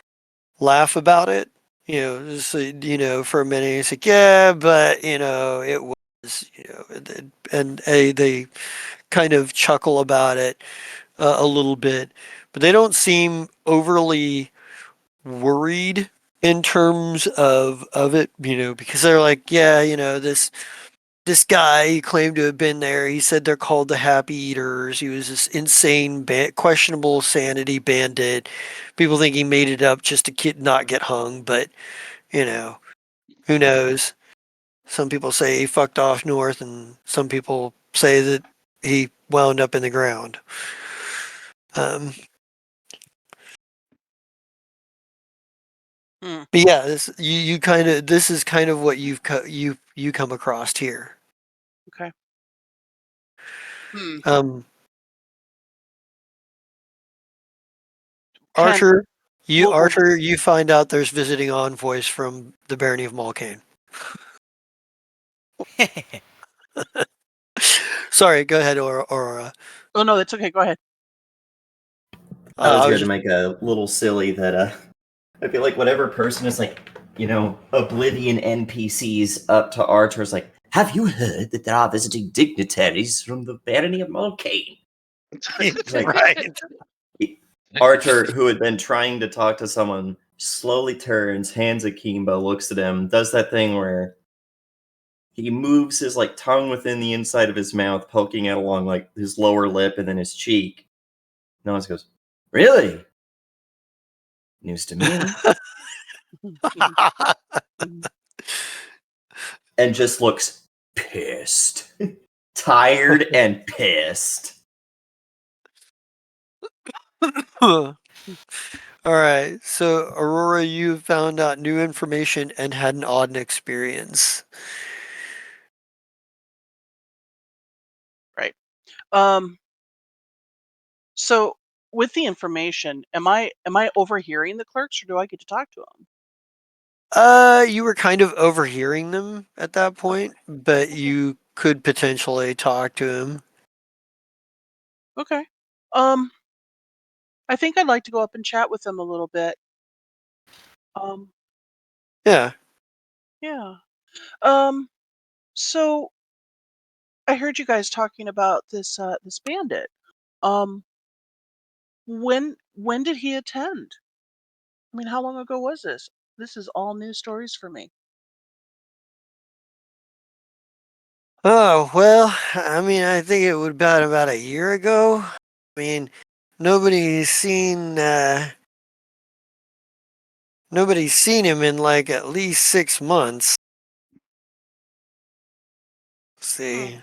laugh about it. For a minute, it's like, yeah, but it was, and they kind of chuckle about it a little bit, but they don't seem overly worried in terms of it, because they're like, yeah, this guy, he claimed to have been there. He said they're called the Happy Eaters. He was this insane, questionable sanity bandit. People think he made it up just to not get hung, but you know, who knows? Some people say he fucked off north, and some people say that he wound up in the ground. Um, Hmm. but yeah, this is kind of what you come across here. Okay. Hmm. Um, Can Archer, well, you find out there's visiting envoys from the barony of Malkane. Sorry, go ahead, Aurora. oh no, that's okay. Go ahead. I was I was going to just make a little silly that I feel like whatever person is like, Oblivion NPCs up to Archer is like, have you heard that there are visiting dignitaries from the barony of Mulcaine? Like, right. Archer, who had been trying to talk to someone, slowly turns, hands akimbo, looks at him, does that thing where he moves his like tongue within the inside of his mouth, poking out along like his lower lip and then his cheek. No one goes, really? News to me. And just looks pissed. Tired and pissed. All right. So, Aurora, you found out new information and had an odd experience. Right. So with the information, am I overhearing the clerks, or do I get to talk to them? You were kind of overhearing them at that point, but you could potentially talk to him. Okay. Um, I think I'd like to go up and chat with them a little bit. Um, Yeah. Yeah. So I heard you guys talking about this bandit. Um, when did he attend? I mean, how long ago was this? This is all new stories for me. Oh, well, I mean, I think it would about a year ago. I mean, nobody's seen nobody's seen him in like at least 6 months. Let's Hmm. see.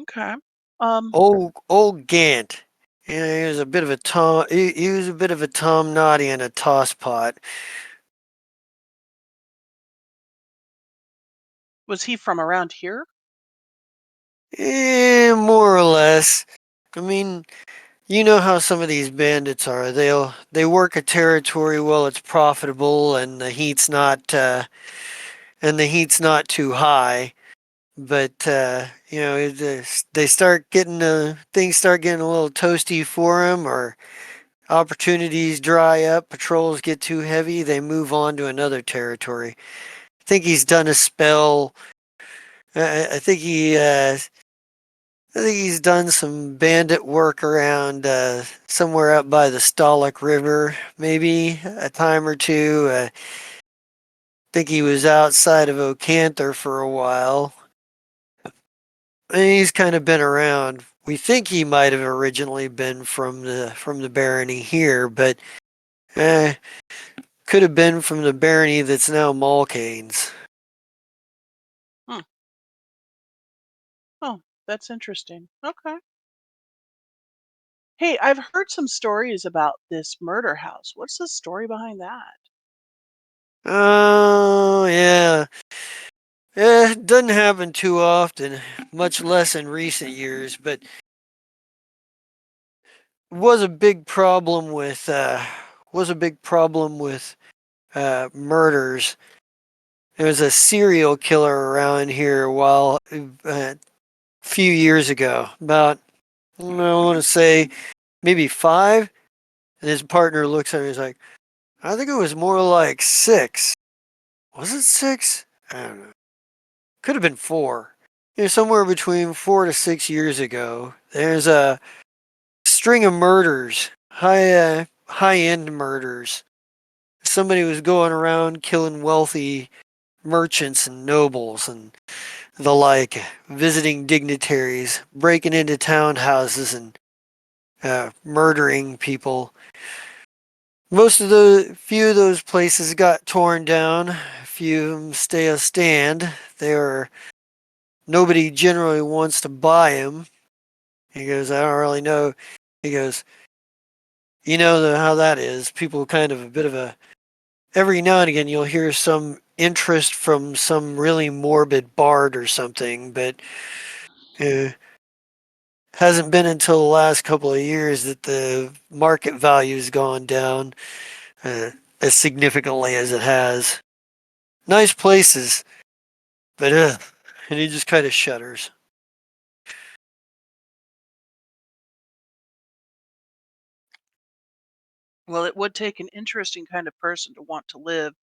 Okay. Um, Old Gant. Yeah, he was a bit of a Tom. He was a bit of a Tom Noddy and a tosspot. was he from around here? More or less. I mean, you know how some of these bandits are. They work a territory while it's profitable and the heat's not too high. But they start getting things start getting a little toasty for them, or opportunities dry up, patrols get too heavy, they move on to another territory. I think he's done a spell. I think he's done some bandit work around somewhere up by the Stolic River, maybe a time or two. I think he was outside of Ocanther for a while. And he's kind of been around. We think he might have originally been from the barony here, but eh, could have been from the barony that's now Malkane's. Hmm. Oh, that's interesting. Okay. Hey, I've heard some stories about this murder house. What's the story behind that? Oh yeah. It doesn't happen too often, much less in recent years, but was a big problem with murders. There was a serial killer around here a few years ago, about I want to say maybe 5. And his partner looks at me, he's like, I think it was more like 6. Was it 6? I don't know. Could have been 4. Somewhere between 4 to 6 years ago. There's a string of murders, high end murders. Somebody was going around killing wealthy merchants and nobles and the like, visiting dignitaries, breaking into townhouses and murdering people. Few of those places got torn down. A few of them stay a stand. Nobody generally wants to buy them. He goes, I don't really know. He goes, how that is. People kind of a bit of a, every now and again you'll hear some interest from some really morbid bard or something, but uh, hasn't been until the last couple of years that the market value's gone down uh, as significantly as it has. Nice places, but and he just kind of shudders. Well, it would take an interesting kind of person to want to live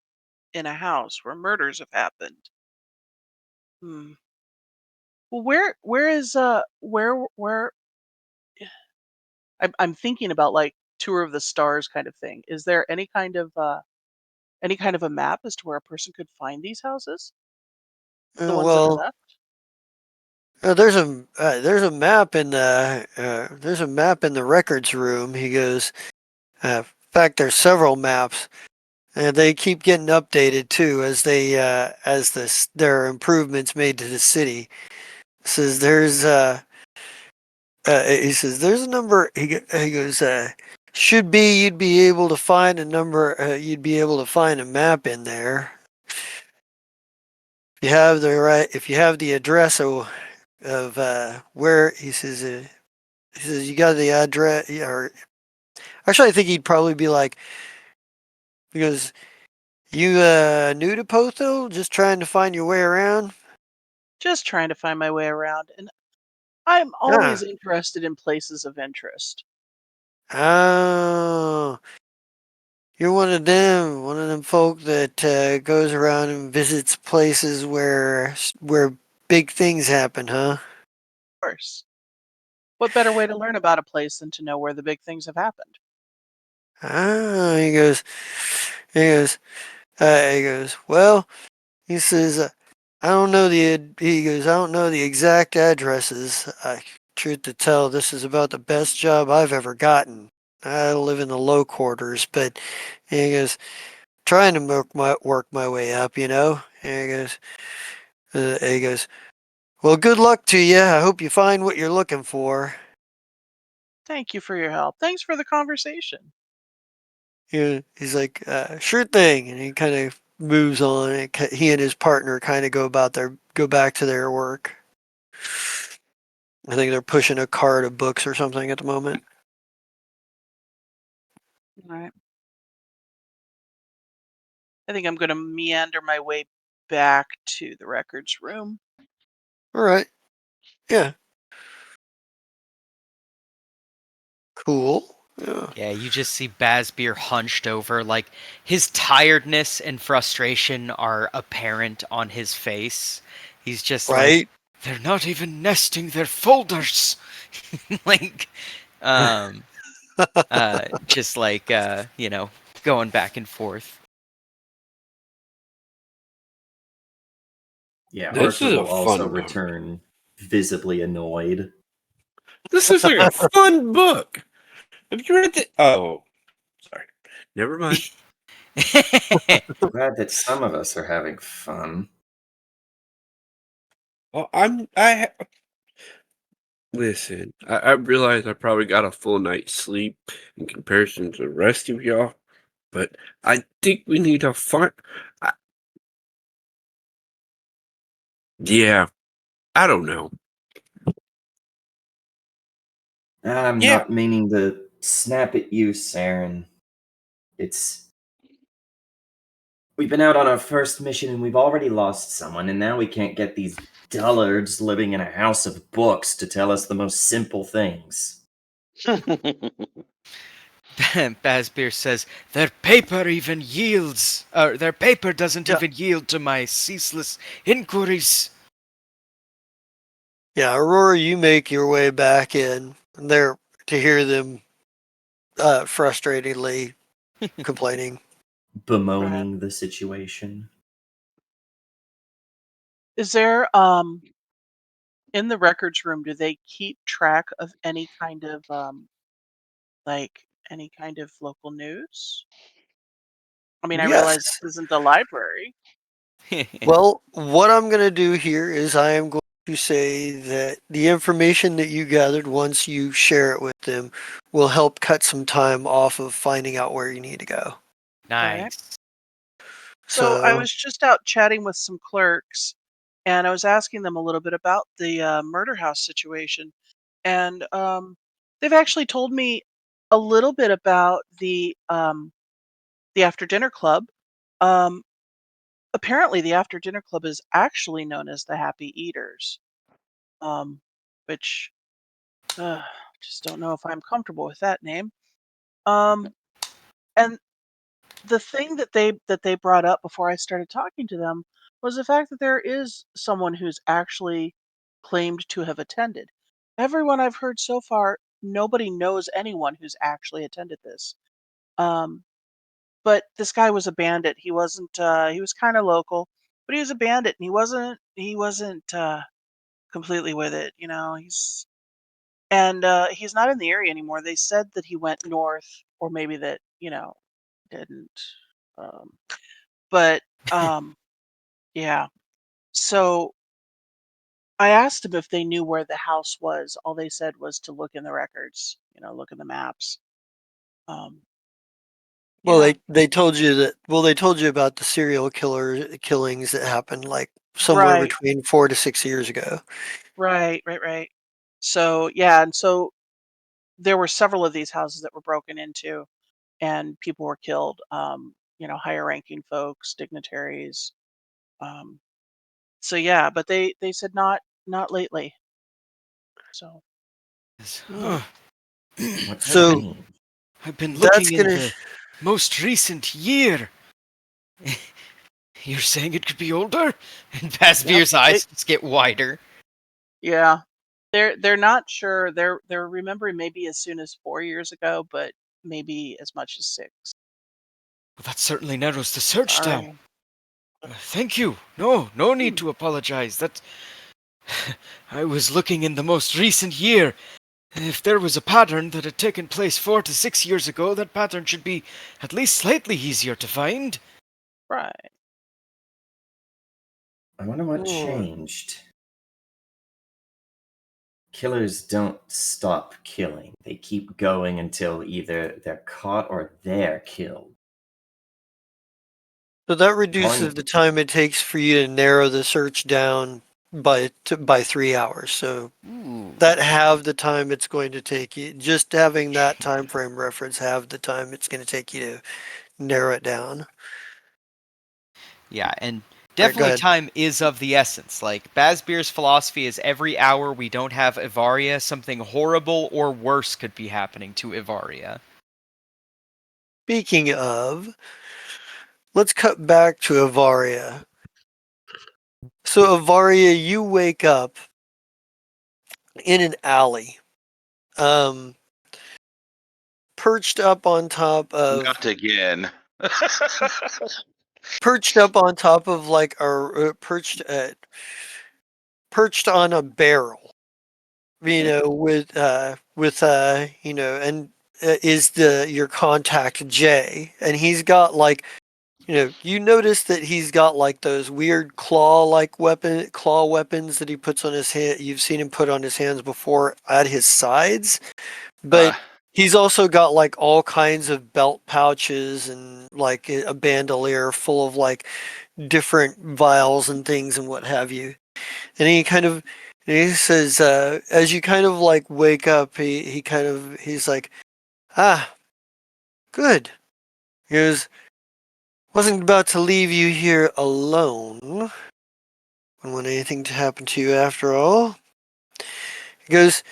in a house where murders have happened. Hmm. Well, where is where I'm thinking about like tour of the stars kind of thing. Is there any kind of a map as to where a person could find these houses? The ones that are Well, left? there's a map in the records room. He goes. In fact, there's several maps, and they keep getting updated too as there are improvements made to the city. Says he says there's a number. He goes should be you'd be able to find a number. You'd be able to find a map in there. If you have the address of where he says you got the address. Yeah, or actually, I think he'd probably be like because you new to Potho, just trying to find your way around. Just trying to find my way around, and I'm always Ah, interested in places of interest. oh, You're one of them folk that goes around and visits places where big things happen, huh? Of course. What better way to learn about a place than to know where the big things have happened? Ah, he goes, well, he says, I don't know the exact addresses. Truth to tell, this is about the best job I've ever gotten. I live in the low quarters, but he goes, trying to work my way up, you know? And he goes, well, good luck to you. I hope you find what you're looking for. Thank you for your help. Thanks for the conversation. He's like, sure thing, and he kind of moves on. And he and his partner kind of go back to their work. I think they're pushing a cart of books or something at the moment. All right. I think I'm going to meander my way back to the records room. All right, yeah, cool. Yeah, Yeah, you just see Bazbeer hunched over, like his tiredness and frustration are apparent on his face. He's just like, right. they're not even nesting their folders. like, um, just like, going back and forth. Yeah, This Arthur is a will also fun book. return visibly annoyed. This is like a fun book. Have you read it? Oh, sorry. Never mind. Glad that some of us are having fun. Well, listen. I realize I probably got a full night's sleep in comparison to the rest of y'all, but I think we need to find. I, yeah, I don't know. I'm Yeah, not meaning to snap at you, Saren. It's. We've been out on our first mission and we've already lost someone, and now we can't get these dullards living in a house of books to tell us the most simple things. Bazbeer says, their paper doesn't Yeah, even yield to my ceaseless inquiries. yeah. Aurora, you make your way back in there to hear them frustratingly complaining. Right. Bemoaning the situation. Is there in the records room, do they keep track of any kind of like any kind of local news? I mean, I realize Yes. this isn't the library. Well, what I'm going to do here is I am going to say that the information that you gathered once you share it with them will help cut some time off of finding out where you need to go. Okay. Nice. So I So, was just out chatting with some clerks, and I was asking them a little bit about the murder house situation, and they've actually told me a little bit about the after dinner club. Um, Apparently, the after dinner club is actually known as the Happy Eaters, um, which just don't know if I'm comfortable with that name. Um, and the thing that they brought up before I started talking to them was the fact that there is someone who's actually claimed to have attended. Everyone I've heard so far, nobody knows anyone who's actually attended this. Um, but this guy was a bandit. He wasn't. He was kind of local, but he was a bandit, and he wasn't completely with it. He's not in the area anymore. They said that he went north, or maybe that didn't. Um, but um, yeah. So I asked them if they knew where the house was. All they said was to look in the records. Look in the maps. Um, well, yeah. they told you that. Well, they told you about the serial killer killings that happened like somewhere Right. between 4 to 6 years ago. Right. Right. Right. So yeah, and so there were several of these houses that were broken into, and people were killed. Higher ranking folks, dignitaries. Um, so yeah, but they said not lately. So yeah. Ugh. What does that So mean? I've been that's looking gonna into most recent year. You're saying it could be older? And Basbir's eyes just get wider. Yeah. They're not sure. They're remembering maybe as soon as 4 years ago, but maybe as much as 6. Well, that certainly narrows the search down. Sorry. Thank you. No need Hmm. to apologize. That I was looking in the most recent year. If there was a pattern that had taken place 4 to 6 years ago, that pattern should be at least slightly easier to find. Right. I wonder what Oh. changed. Killers don't stop killing. They keep going until either they're caught or they're killed. So that reduces Calling- the time it takes for you to narrow the search down by 3 hours. So Ooh. that halve the time it's going to take you. Just having that time frame reference halve the time it's going to take you to narrow it down. Yeah, and Alright, go definitely ahead. time is of the essence. Like, Basbir's philosophy is every hour we don't have Ivaria, something horrible or worse could be happening to Ivaria. Speaking of, let's cut back to Avaria. So Avaria, you wake up in an alley, perched up on top of Not again. like perched on a barrel, and is your contact Jay, and he's got like, you notice that he's got like those weird claw weapons that he puts on his hand. You've seen him put on his hands before at his sides, but he's also got like all kinds of belt pouches and like a bandolier full of like different vials and things and what have you. And he says, as you kind of like wake up, he's like, ah, good. He goes, wasn't about to leave you here alone. Wouldn't want anything to happen to you after all. He goes,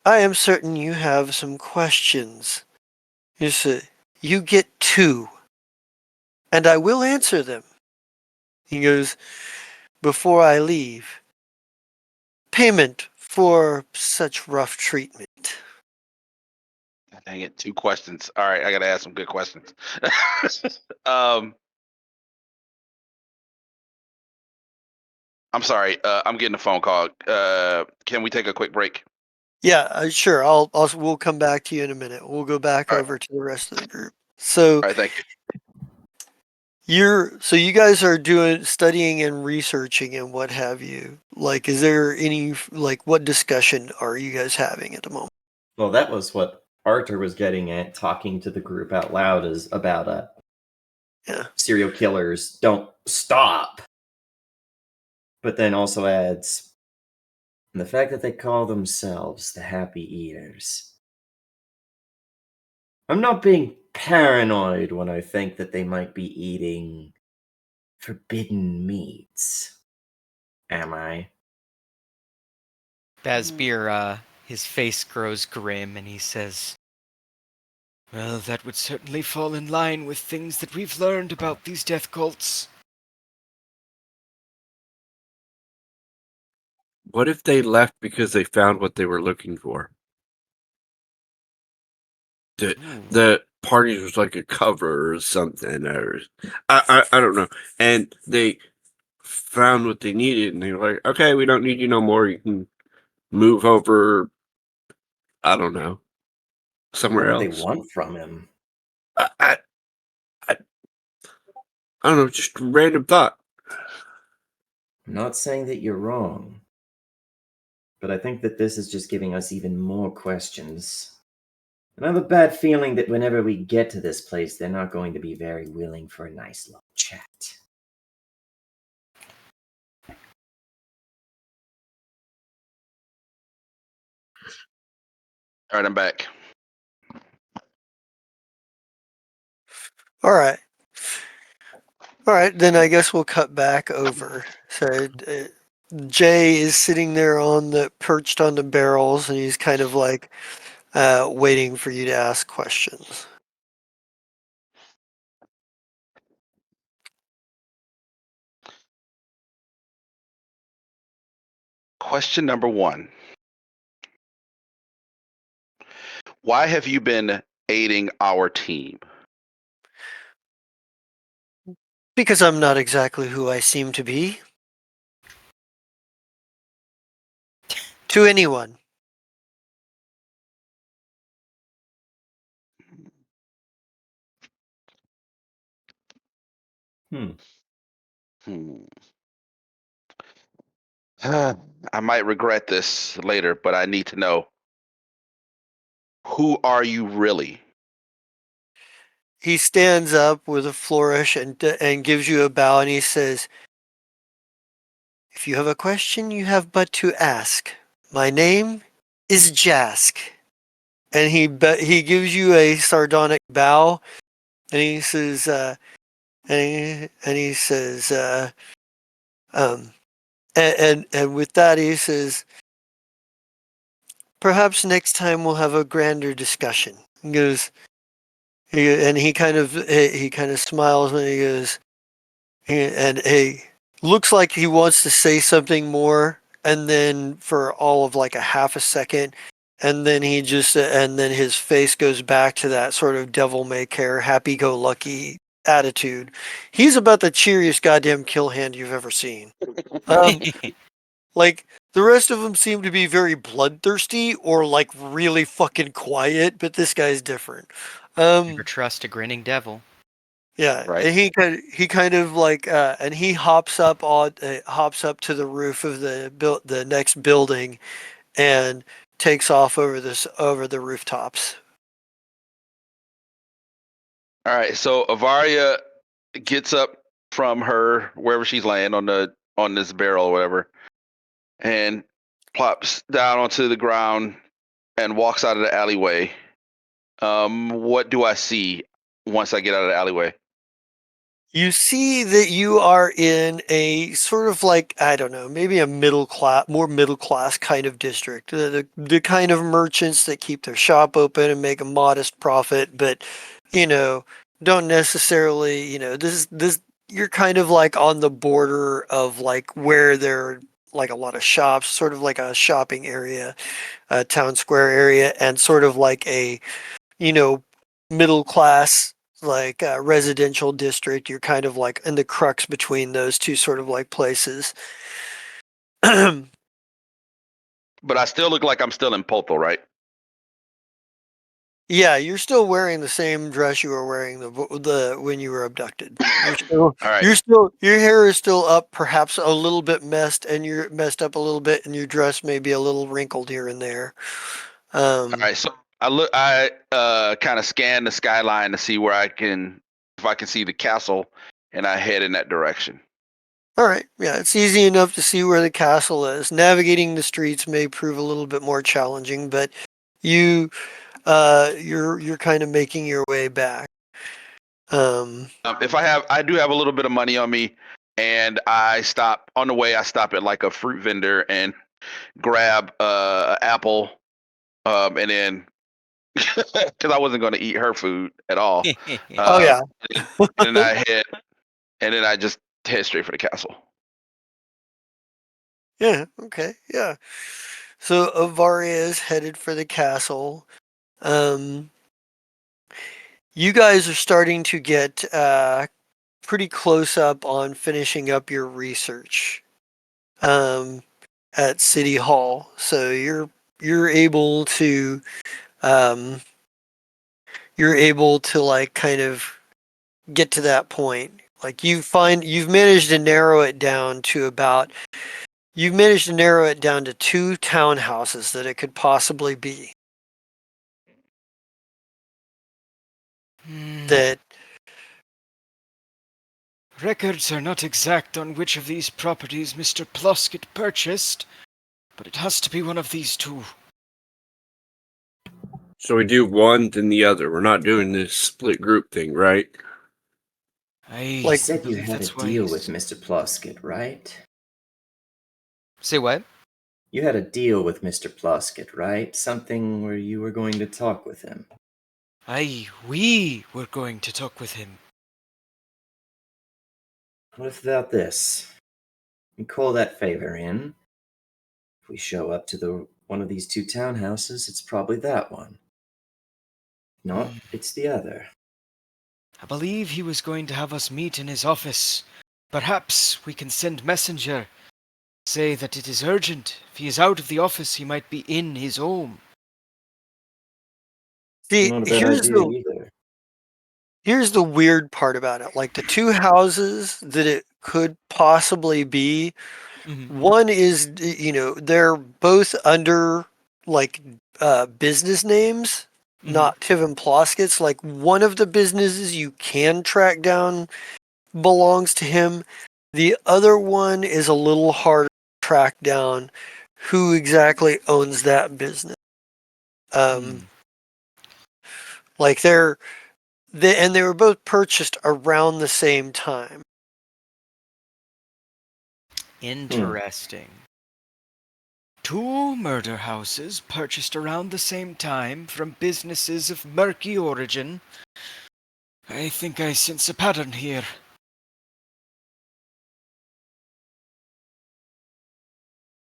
I am certain you have some questions. He said, you get 2, and I will answer them. He goes, before I leave, payment for such rough treatment. Dang it, 2 questions. All right, I gotta ask some good questions. um, I'm sorry, I'm getting a phone call. Can we take a quick break? Yeah, sure. We'll come back to you in a minute. We'll go back All right. over to the rest of the group. So All right, thank you. you guys are studying and researching and what have you. Like, is there any like what discussion are you guys having at the moment? Well, that was what Arthur was getting at, talking to the group out loud, is about Yeah. serial killers don't stop. But then also adds the fact that they call themselves the Happy Eaters. I'm not being paranoid when I think that they might be eating forbidden meats. Am I? Basbir, his face grows grim and he says, well, that would certainly fall in line with things that we've learned about these death cults. What if they left because they found what they were looking for? The party was like a cover or something, or I don't know. And they found what they needed, and they were like, "Okay, we don't need you no more. You can move over. I don't know, somewhere What do they else." want from him? I, I, I don't know. Just a random thought. I'm not saying that you're wrong, but I think that this is just giving us even more questions. And I have a bad feeling that whenever we get to this place, they're not going to be very willing for a nice long chat. All right, I'm back. All right. All right, then I guess we'll cut back over. So Jay is sitting there perched on the barrels, and he's kind of like waiting for you to ask questions. Question number 1. Why have you been aiding our team? Because I'm not exactly who I seem to be. To anyone. Hmm. Hmm. I might regret this later, but I need to know, who are you really? He stands up with a flourish and gives you a bow, and he says, "If you have a question, you have but to ask. My name is Jask." And he gives you a sardonic bow, and he says, and he says, um, and with that he says, "Perhaps next time we'll have a grander discussion." He goes, and he kind of smiles and he goes, and he looks like he wants to say something more, and then for all of like a half a second, and then and then his face goes back to that sort of devil may care, happy go lucky attitude. He's about the cheeriest goddamn kill hand you've ever seen. Like the rest of them seem to be very bloodthirsty or like really fucking quiet, but this guy's different. Never trust a grinning devil. Yeah, Right. and he kind of like and he hops up to the roof of the next building and takes off over the rooftops. All right. So Avaria gets up from her wherever she's laying on this barrel or whatever, and plops down onto the ground and walks out of the alleyway. What do I see once I get out of the alleyway? You see that you are in a sort of like, I don't know, maybe a more middle class kind of district. The kind of merchants that keep their shop open and make a modest profit, but you know, don't necessarily, this you're kind of like on the border of like where there are like a lot of shops, sort of like a shopping area, a town square area, and sort of like a, you know, middle class like residential district. You're kind of like in the crux between those two sort of like places. But I still look like I'm still in Polpo, right? Yeah, you're still wearing the same dress you were wearing the when you were abducted. All right. Your hair is still up, perhaps a little bit messed, and you're messed up a little bit, and your dress may be a little wrinkled here and there. All Um, right. So I kind of scan the skyline to see where if I can see the castle, and I head in that direction. all right, yeah, it's easy enough to see where the castle is. Navigating the streets may prove a little bit more challenging, but you you're kind of making your way back. I do have a little bit of money on me, and I stop on the way. I stop at like a fruit vendor and grab an apple, and then because I wasn't going to eat her food at all, Oh uh, yeah. and then I just head straight for the castle. Yeah, okay, yeah. So Avaria is headed for the castle. Um, you guys are starting to get pretty close up on finishing up your research um, at City Hall. So you're able to um, you're able to like kind of get to that point. Like you've managed to narrow it down to about you've managed to narrow it down to 2 townhouses that it could possibly be. Hmm. That Records are not exact on which of these properties Mr. Pluskett purchased, but it has to be one of these 2. So we do one, then the other. We're not doing this split group thing, right? I You Like- said you believe had a that's deal with wise. Mr. Pluskett, right? Say what? You had a deal with Mr. Pluskett, right? Something where you were going to talk with him. We were going to talk with him. What about this? You call that favor in. If we show up to one of these two townhouses, it's probably that one. Not, it's the other. I believe he was going to have us meet in his office. Perhaps we can send messenger. Say that it is urgent. If he is out of the office, he might be in his home. See, Not a bad idea either. here's the weird part about it. Like the two houses that it could possibly be, one is, they're both under like business names, not Tivin Ploskett's. Like one of the businesses you can track down belongs to him. The other one is a little harder to track down who exactly owns that business. Like they were both purchased around the same time. Interesting. Two murder houses purchased around the same time from businesses of murky origin. I think I sense a pattern here.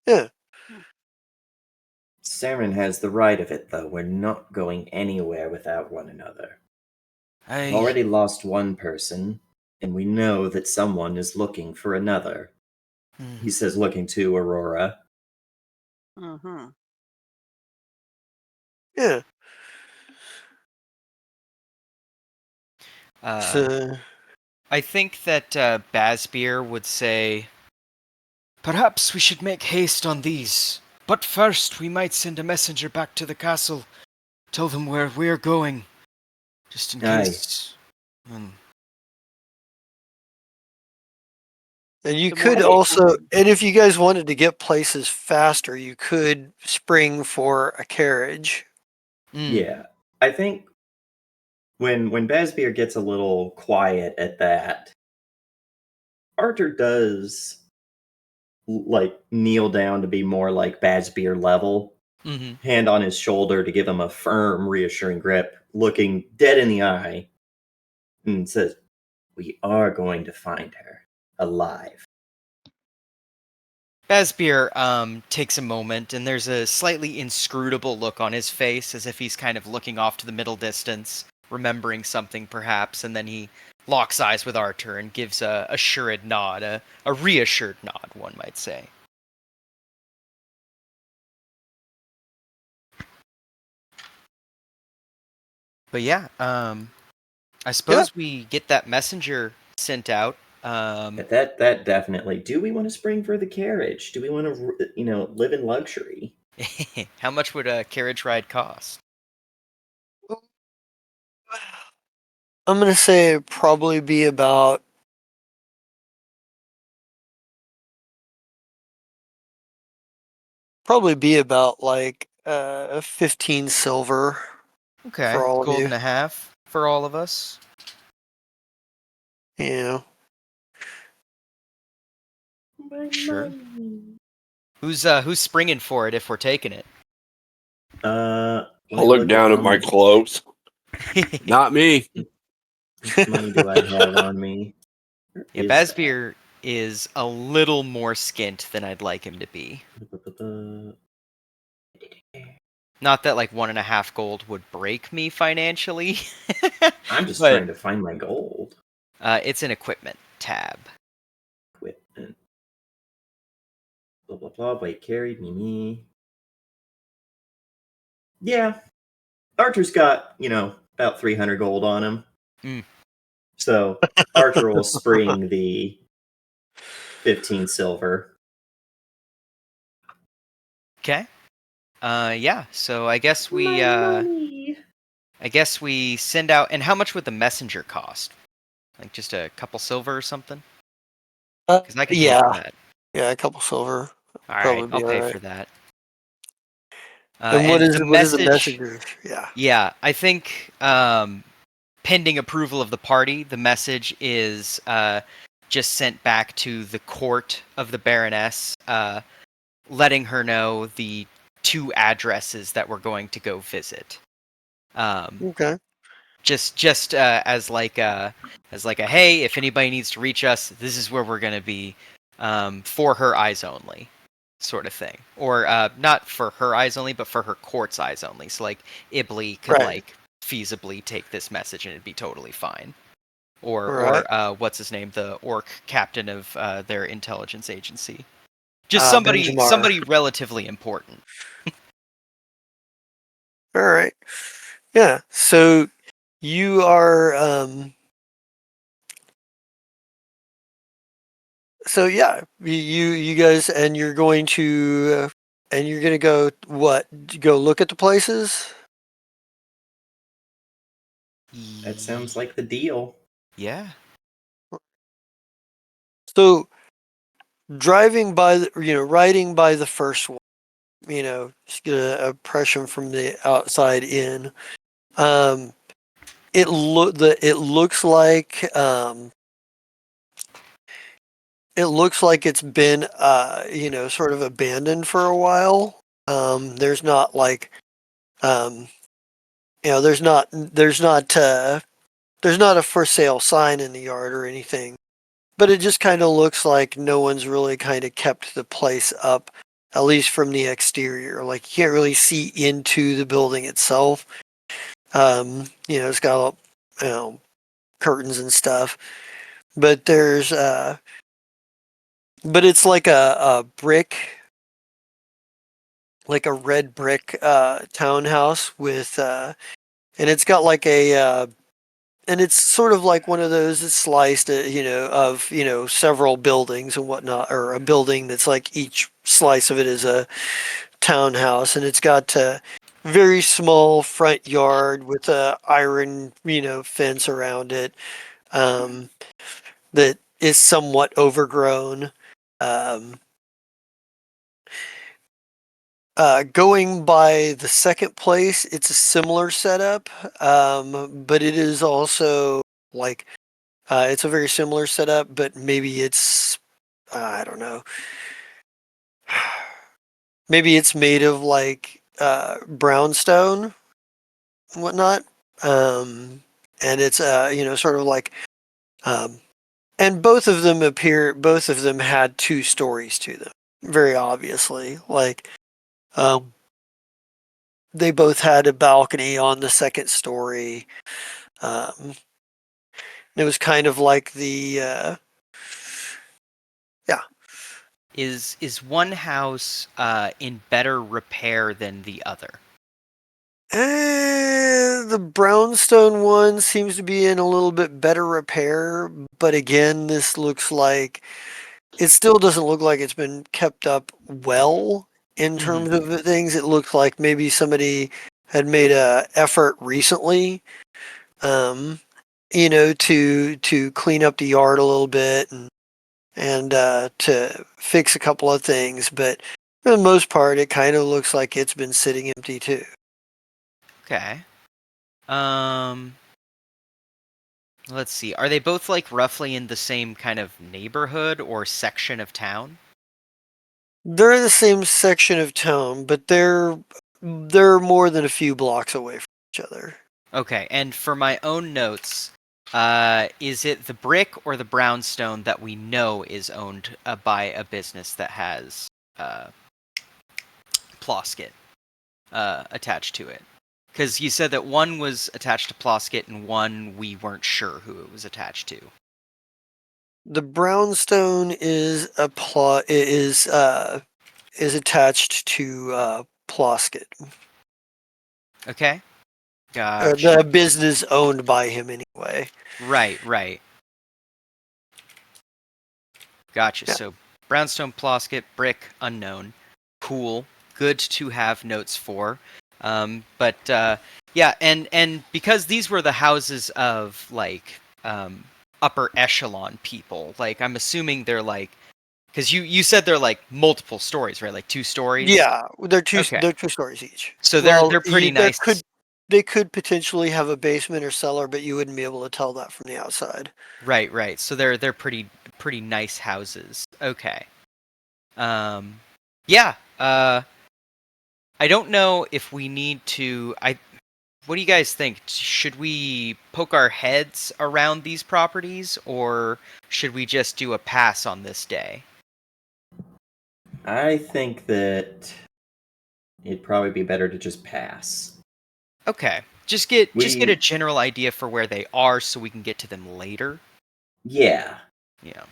Yeah. Saren has the right of it, though. We're not going anywhere without one another. We've already lost one person, and we know that someone is looking for another. He says, looking to Aurora. Mm-hmm. Yeah. I think that Bazbeer would say, perhaps we should make haste on these. But first, we might send a messenger back to the castle. Tell them where we're going. Just in case. And you The could more also, and if you guys wanted to get places faster, you could spring for a carriage. Yeah. I think when Bazbeer gets a little quiet at that, Arthur does like kneel down to be more like Bazbeer level, hand on his shoulder to give him a firm, reassuring grip, looking dead in the eye, and says, "We are going to find her alive." Bazbeer takes a moment, and there's a slightly inscrutable look on his face, as if he's kind of looking off to the middle distance, remembering something perhaps, and then he locks eyes with Arthur and gives a assured nod, a reassured nod, one might say. But yeah, I suppose we get that messenger sent out. That definitely. Do we want to spring for the carriage? Do we want to, live in luxury? How much would a carriage ride cost? I'm gonna say it'd probably be about like 15 silver. Okay, for all of gold you. and a half for all of us. Yeah. Sure. Who's springing for it if we're taking it? I'll look down at my clothes. Not me. How much money do I have on me? Yeah, Bazbeer is a little more skint than I'd like him to be. Not that like 1.5 gold would break me financially. I'm just trying to find my gold. It's an equipment tab. Equipment. Blah blah blah. Wait, carried me. Yeah, Archer's got about 300 gold on him. So Archer will spring the 15 silver. Okay. Yeah. So I guess we send out. And how much would the messenger cost? Like just a couple silver or something? Because I can pay for that. Yeah, a couple silver. All right, I'll pay for that. And what is the messenger? Yeah. Yeah, I think pending approval of the party, the message is just sent back to the court of the Baroness, letting her know the 2 addresses that we're going to go visit. Okay. Just as like a hey, if anybody needs to reach us, this is where we're going to be, for her eyes only. sort of thing, or not for her eyes only, but for her court's eyes only. So like Ibli could Right. like feasibly take this message and it'd be totally fine. Or Right. what's his name, the orc captain of their intelligence agency. Just somebody Benjamar. relatively important. All right. Yeah. So you are. So yeah, you guys, and you're going to, and you're gonna go what? Go look at the places. That sounds like the deal. Yeah. So driving by the, riding by the first one, just get an impression from the outside in. Um, it looks like it looks like it's been sort of abandoned for a while. There's not like um, there's not a for sale sign in the yard or anything, but it just kind of looks like no one's really kind of kept the place up, at least from the exterior. Like you can't really see into the building itself. It's got curtains and stuff, but but it's like a brick, like a red brick townhouse with and it's got like and it's sort of like one of those that's sliced, of several buildings and whatnot, or a building that's like each slice of it is a townhouse, and it's got a very small front yard with a iron fence around it, um, that is somewhat overgrown. Um, Going by the second place, it's a similar setup, but it is also like it's a very similar setup, but maybe it's I don't know, maybe it's made of like brownstone and whatnot, and it's sort of like um, and both of them had two stories to them, very obviously, like. Um, they both had a balcony on the second story. It was kind of like yeah. Is one house in better repair than the other? The brownstone one seems to be in a little bit better repair, but again, this looks like it still doesn't look like it's been kept up well in terms of the things. It looks like maybe somebody had made a effort recently, um, to clean up the yard a little bit and to fix a couple of things, but for the most part, it kind of looks like it's been sitting empty too. Okay. Let's see. Are they both like roughly in the same kind of neighborhood or section of town? They're in the same section of town, but they're more than a few blocks away from each other. Okay, and for my own notes, is it the brick or the brownstone that we know is owned by a business that has Plosket attached to it? Because you said that one was attached to Plosket and one we weren't sure who it was attached to. The brownstone is is attached to Plosket, Okay, the gotcha. business owned by him anyway. Right. Gotcha. Yeah. So brownstone, Plosket, brick, unknown. Cool. Good to have notes for. But yeah, and because these were the houses of like upper echelon people, like I'm assuming they're like, because you said they're like multiple stories, right? Like two stories. Yeah, Okay. they're two stories each. So Well, they're pretty nice. they could potentially have a basement or cellar, but you wouldn't be able to tell that from the outside. Right. So they're pretty nice houses. Okay. Yeah. I don't know if we need to. What do you guys think? Should we poke our heads around these properties, or should we just do a pass on this day? I think that it'd probably be better to just pass. Okay. Just get a We- general idea for where they are so we can get to them later. Yeah. Yeah.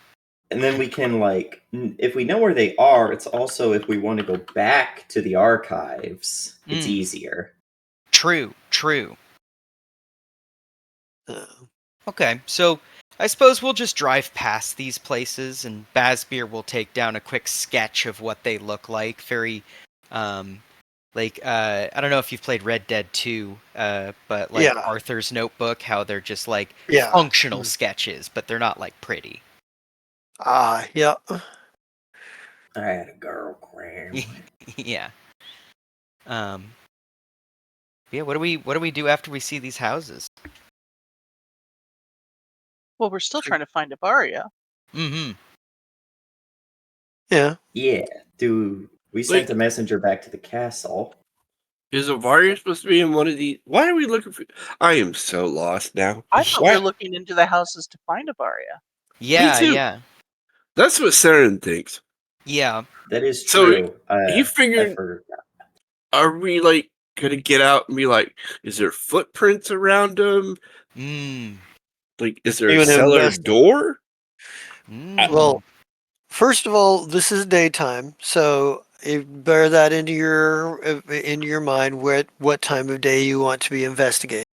And then we can, like, if we know where they are, it's also if we want to go back to the archives, it's Mm. easier. True. Uh, Okay, so I suppose we'll just drive past these places, and Bazbeer will take down a quick sketch of what they look like. Very, I don't know if you've played Red Dead 2, but like yeah, Arthur's Notebook, how they're just like yeah. functional sketches, but they're not like pretty. Yeah. I had a girl cram. Yeah. Um. Yeah. What do we do after we see these houses? Well, we're still trying to find Abaria. Mm-hmm. Yeah. Yeah. We sent a messenger back to the castle. Is Avaria supposed to be in one of these? Why are we looking for? I am so lost now. I thought we Why? were looking into the houses to find Abaria. Yeah. too. Yeah. That's what Saren thinks. Yeah. That is So true. he I figured, forgot. are we like gonna get out and be like, is there footprints around them? Mm. Like, is there a Even cellar invest. door? Well, first of all, this is daytime, so bear that into your mind. What time of day you want to be investigating?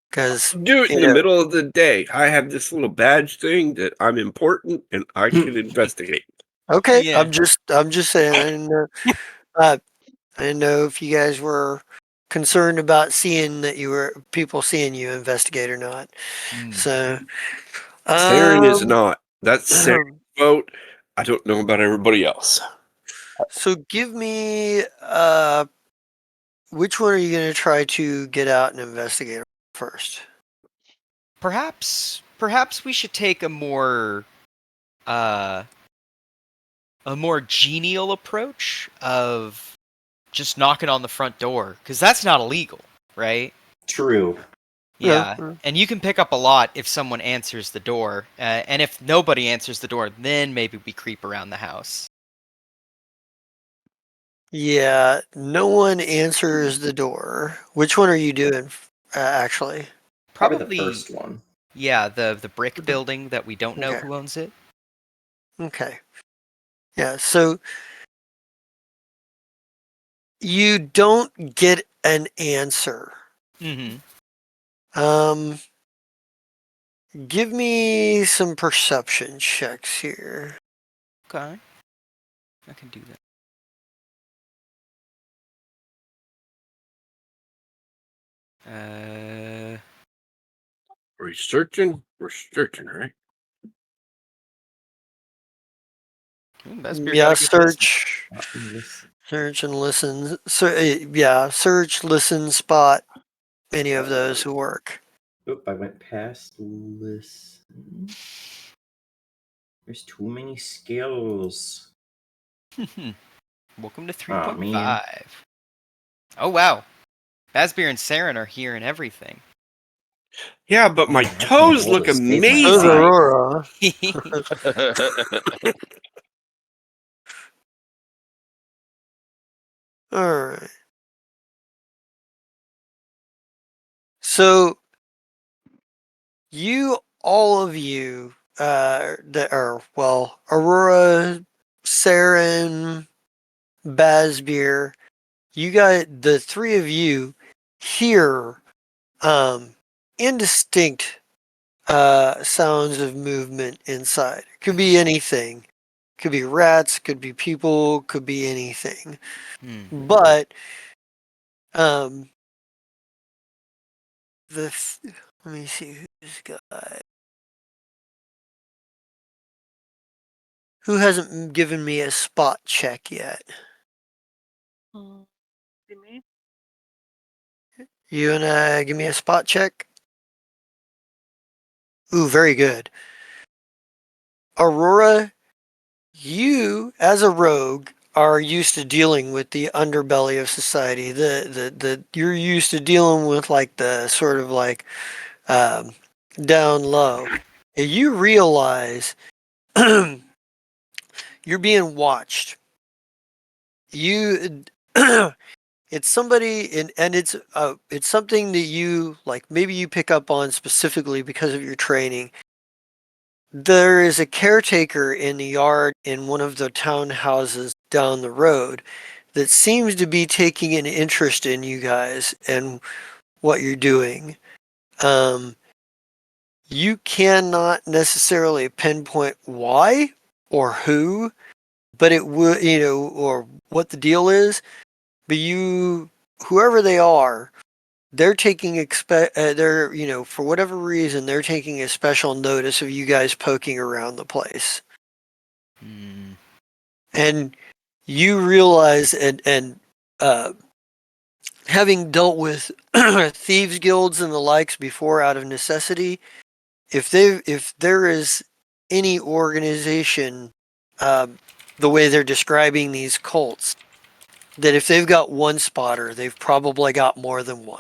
Because Do it in the middle of the day. I have this little badge thing that I'm important and I can investigate. okay, Yeah. I'm just saying. I didn't know if you guys were concerned about seeing that you were people seeing you investigate or not. Mm. So, Saren is um, not. That's Saren's vote. I don't know about everybody else. so give me which one are you going to try to get out and investigate first? Perhaps we should take uh a more genial approach of just knocking on the front door, because that's not illegal, right? True. Yeah. Yeah. And you can pick up a lot if someone answers the door, and if nobody answers the door, then maybe we creep around the house. Yeah, no one answers the door. Which one are you doing, actually? Probably the first one. Yeah, the brick building that we don't know Okay. who owns it. Okay. Yeah, so you don't get an answer. Mm-hmm. Give me some perception checks here. Okay. I can do that. Are we searching? We're searching, right? Bestbeard Yeah, got a good listen. search and listen. So, yeah, search, listen, spot. Any of those who work. Oop, I went past listen. There's too many skills. Welcome to Aw, 3.5. man. Oh wow. Bazbeer and Saren are here and everything. Yeah, but my Man, I can't toes hold look a straight my Those amazing. are eye. Aurora. All right. So all of you, that are, well, Aurora, Saren, Bazbeer, you got the three of you hear indistinct sounds of movement inside. Could be anything. Could be rats, could be people, could be anything. But um let me see who's got who hasn't given me a spot check yet. See me? You wanna give me a spot check? Ooh, very good. Aurora, you as a rogue are used to dealing with the underbelly of society. The you're used to dealing with like the sort of like um, down low. And you realize you're being watched. you it's somebody and it's something that you like maybe you pick up on specifically because of your training. There is a caretaker in the yard in one of the townhouses down the road that seems to be taking an interest in you guys and what you're doing. You cannot necessarily pinpoint why or who, but it would, or what the deal is. But whoever they are, they're they're, for whatever reason, they're taking a special notice of you guys poking around the place. Hmm. And you realize, uh, having dealt with thieves guilds and the likes before out of necessity, if there is any organization, the way they're describing these cults, that if they've got one spotter, they've probably got more than one.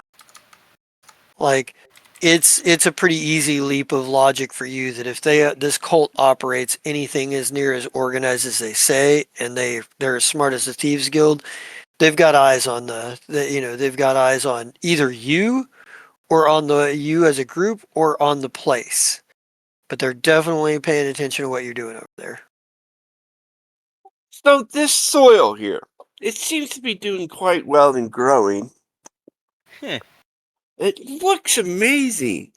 Like, it's a pretty easy leap of logic for you that if this cult operates anything as near as organized as they say, and they're as smart as the Thieves Guild, they've got eyes on they've got eyes on either you or on you as a group or on the place. But they're definitely paying attention to what you're doing over there. So this soil here, it seems to be doing quite well in growing. Heh. It looks amazing.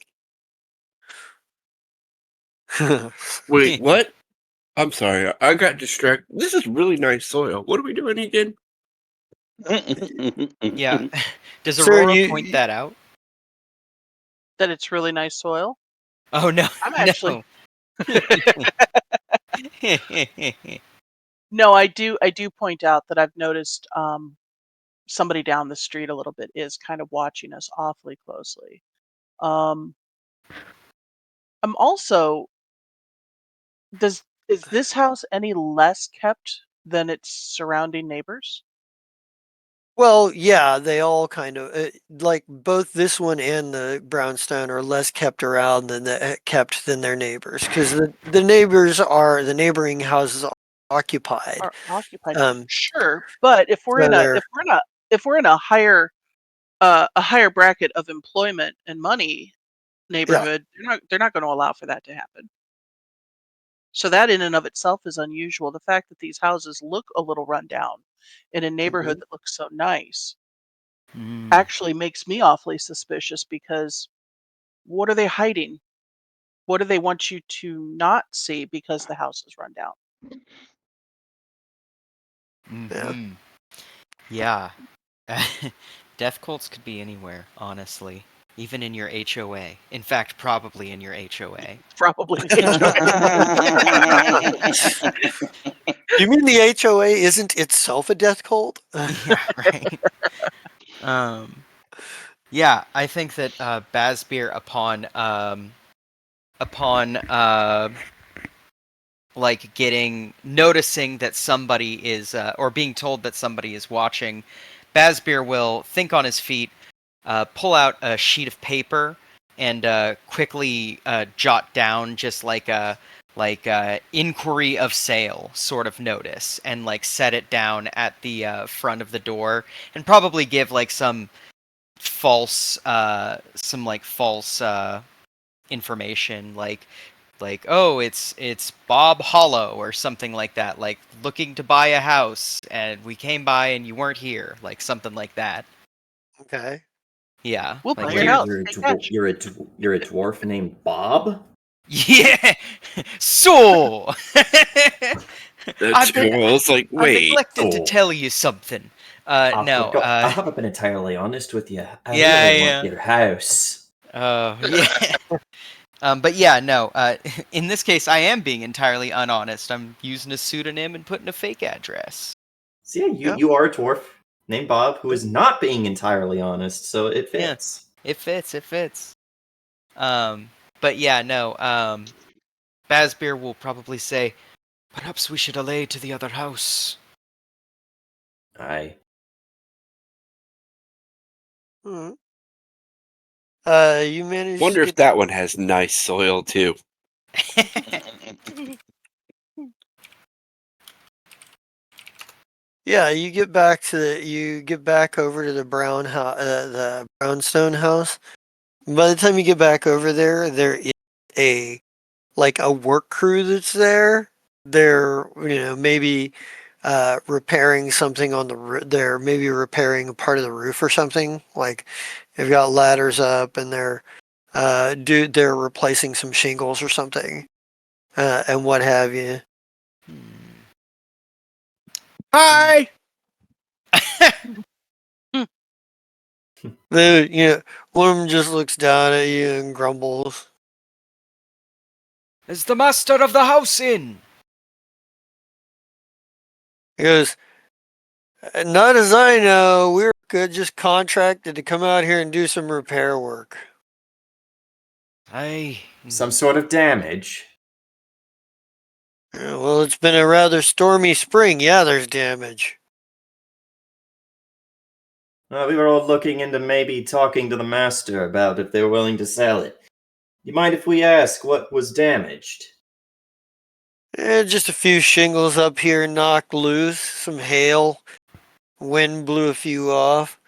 Wait, what? I'm sorry, I got distracted. This is really nice soil. What are we doing again? Yeah. Does Sir, Aurora point that out? That it's really nice soil. Oh no, I'm actually no. no, I do point out that I've noticed somebody down the street a little bit is kind of watching us awfully closely. Um, I'm also is this house any less kept than its surrounding neighbors? Well, yeah, they all kind of like both this one and the brownstone are less kept around kept than their neighbors because the neighboring houses are occupied. Are occupied? Um, Sure, but if we're so in a they're a higher bracket of employment and money yeah. neighborhood, they're not going to allow for that to happen. So that in and of itself is unusual. The fact that these houses look a little run down in a neighborhood Mhm. that looks so nice Mm. actually makes me awfully suspicious because what are they hiding? What do they want you to not see because the house is run down? Yeah. Mhm. Yeah. Death cults could be anywhere, honestly. Even in your HOA. In fact, probably in your HOA. Probably the You mean the HOA isn't itself a death cult? Yeah, right. Um, yeah, I think that Bazbeer, upon like noticing that somebody is or being told that somebody is watching, Bazbeer will think on his feet, pull out a sheet of paper, and quickly jot down just like a inquiry of sale sort of notice, and like set it down at the front of the door, and probably give like false false information, like, oh, it's Bob Hollow or something like that, like looking to buy a house and we came by and you weren't here, like something like that. Okay. Yeah, We'll like buy your Wait, here. house. Pay cash. you're a dwarf named Bob? Yeah. So That's I've been cool. It's like, I wait. neglected to Oh, tell you something. I No. forgot. I haven't been entirely honest with you. I Yeah, really want yeah. your house. Yeah. But yeah, no. In this case, I am being entirely unhonest. I'm using a pseudonym and putting a fake address. So yeah, Yeah. you are a dwarf named Bob who is not being entirely honest, so it Yeah. fits. It fits. It fits. But yeah, no. Bazbeer will probably say, "Perhaps we should allay to the other house." Aye. Mhm. You managed to Wonder if get that one has nice soil too. Yeah, you get back to you get back over to the the brownstone house. By the time you get back over there, there is a like a work crew that's there. They're maybe repairing something on they're maybe repairing a part of the roof or something. Like they've got ladders up and they're replacing some shingles or something, and what have you. Hi. One of them just looks down at you and grumbles. Is the master of the house in? He goes, "Not as I know. We're just contracted to come out here and do some repair work." Some sort of damage. "Yeah, well, it's been a rather stormy spring. Yeah, there's damage." We were all looking into maybe talking to the master about if they were willing to sell it. You mind if we ask what was damaged? Just a few shingles up here knocked loose, some hail, wind blew a few off.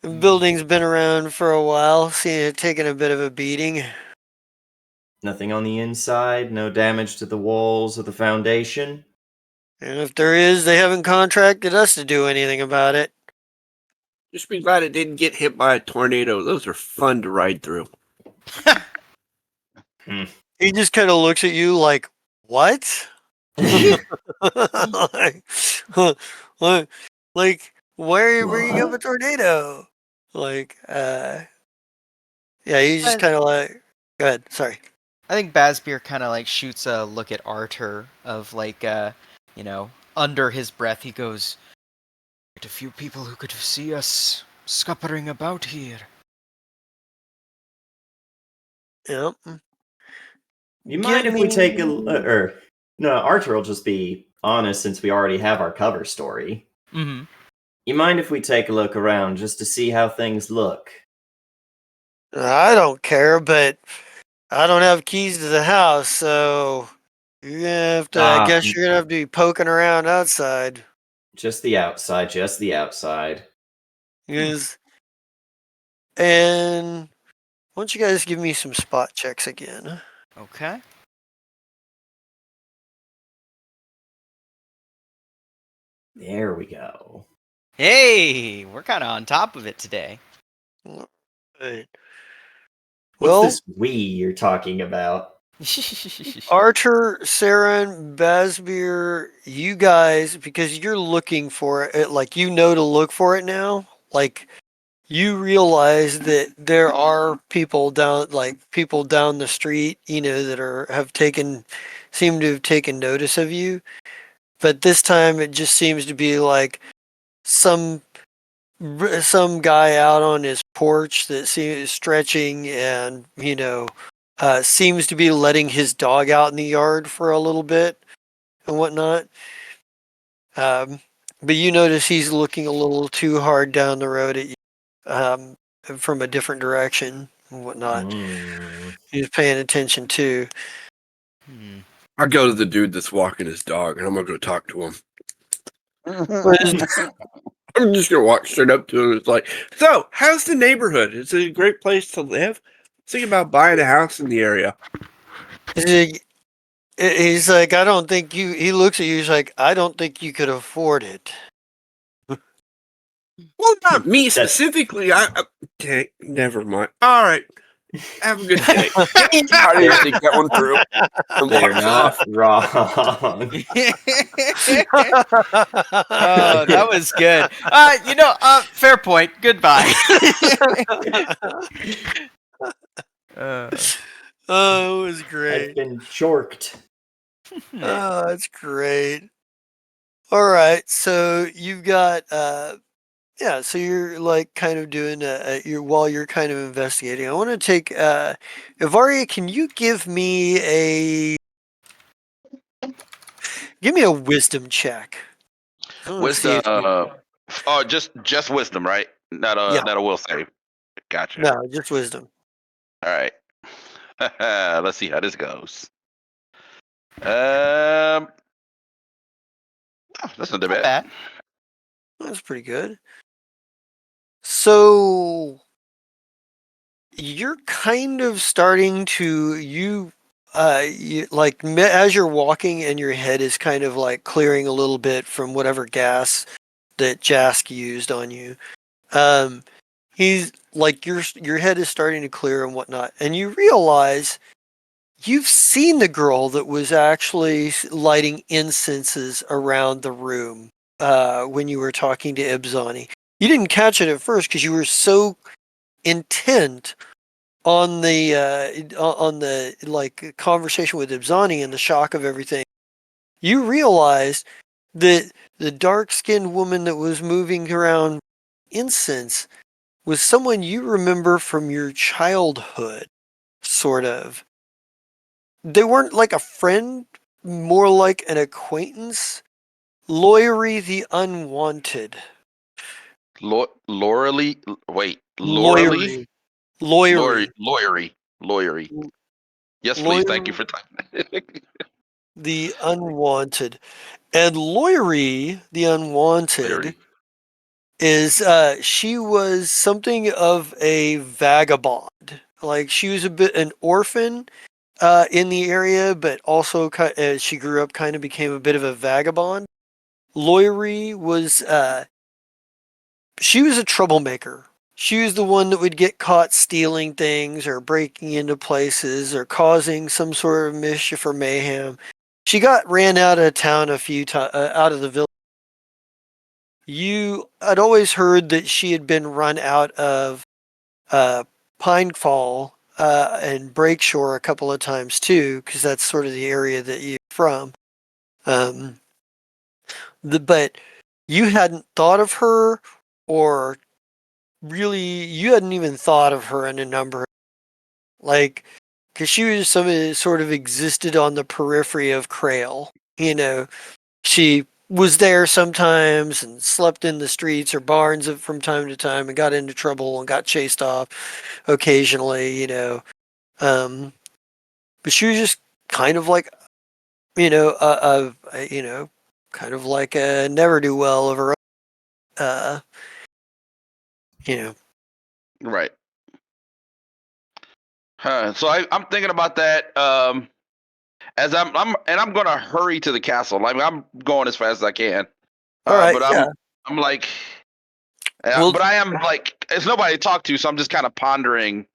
The building's been around for a while, seen it taking a bit of a beating. Nothing on the inside? No damage to the walls or the foundation? And if there is, they haven't contracted us to do anything about it. Just be glad it didn't get hit by a tornado. Those are fun to ride through. He just kind of looks at you like, "What?" like, what? Like, why are you bringing up a What? tornado? Like, yeah, he's just kind of like, go ahead, sorry. I think Basbeer kind of like shoots a look at Arthur of like, under his breath he goes, Quite a few people who could see us scuppering about here. Yep. You mind Give if we take a... me. no, Arthur will just be honest since we already have our cover story. mm-hmm. You mind if we take a look around just to see how things look? I don't care, but I don't have keys to the house, so you're gonna have to. I guess you're gonna have to be poking around outside. Just the outside, just the outside. Is and why don't you guys give me some spot checks again? Okay. There we go. Hey, we're kind of on top of it today. Right. What's Well, this we you're talking about? Archer, Saren, Basbeer, you guys, because you're looking for it, like to look for it now. Like you realize that there are people down the street, that seem to have taken notice of you. But this time, it just seems to be like some some guy out on his porch that seems stretching and seems to be letting his dog out in the yard for a little bit and whatnot. um, but you notice he's looking a little too hard down the road at you, from a different direction and whatnot. He's paying attention too. Hmm. I go to the dude that's walking his dog, and I'm gonna go talk to him. I'm just gonna walk straight up to him. It's like, so how's the neighborhood? Is it a great place to live? Thinking about buying a house in the area. He's like, I don't think you. He looks at you. He's like, I don't think you could afford it. Well, not me That's- specifically. Okay, never mind. All right, have a good day. I didn't think that one through. And They're walks not off. wrong. Oh, that was good. Fair point. Goodbye. Oh, it was I've great. been chorked. Oh, that's great. All right, so you've got yeah, so you're like kind of doing you're while you're kind of investigating. I want to take Ivaria, can you give me a wisdom check? I want to see Wisdom. if you, Oh, just wisdom, right? Not Yeah. a will save. Gotcha. no, just wisdom. All right. Let's see how this goes. Um, Oh, that's not that Not bad. bad. That's pretty good. So you're kind of starting to as you're walking and your head is kind of like clearing a little bit from whatever gas that Jask used on you. Um, he's like your head is starting to clear and whatnot, and you realize you've seen the girl that was actually lighting incenses around the room when you were talking to Ibzani. You didn't catch it at first because you were so intent on the like conversation with Ibzani and the shock of everything. You realized that the dark-skinned woman that was moving around incense was someone you remember from your childhood, sort of. They weren't like a friend, more like an acquaintance. Loyery the Unwanted. Laurely. Wait, Laurely. Loyery. Loyery. Lawyery. Yes, please. Thank you Loyery for typing. the Unwanted. And Loyery the Unwanted Lawyery. is she was something of a vagabond. Like she was a bit an orphan in the area, but also as she grew up, kind of became a bit of a vagabond. Loyery was she was a troublemaker. She was the one that would get caught stealing things or breaking into places or causing some sort of mischief or mayhem. She got ran out of town a few times, out of the village. I'd always heard that she had been run out of uh, Pinefall and Breakshore a couple of times too, because that's sort of the area that you're from. Um, but you hadn't thought of her, or really, you hadn't even thought of her in a number, like, because she was somebody that sort of existed on the periphery of Krail. You know, she was there sometimes and slept in the streets or barns from time to time and got into trouble and got chased off occasionally, but she was just kind of like, kind of like a never do well of her own, uh, you know. Right. So I'm thinking about that. As I'm gonna hurry to the castle. Like I'm going as fast as I can. All right, But yeah. I'm like, Well, but I am like, there's nobody to talk to, so I'm just kind of pondering.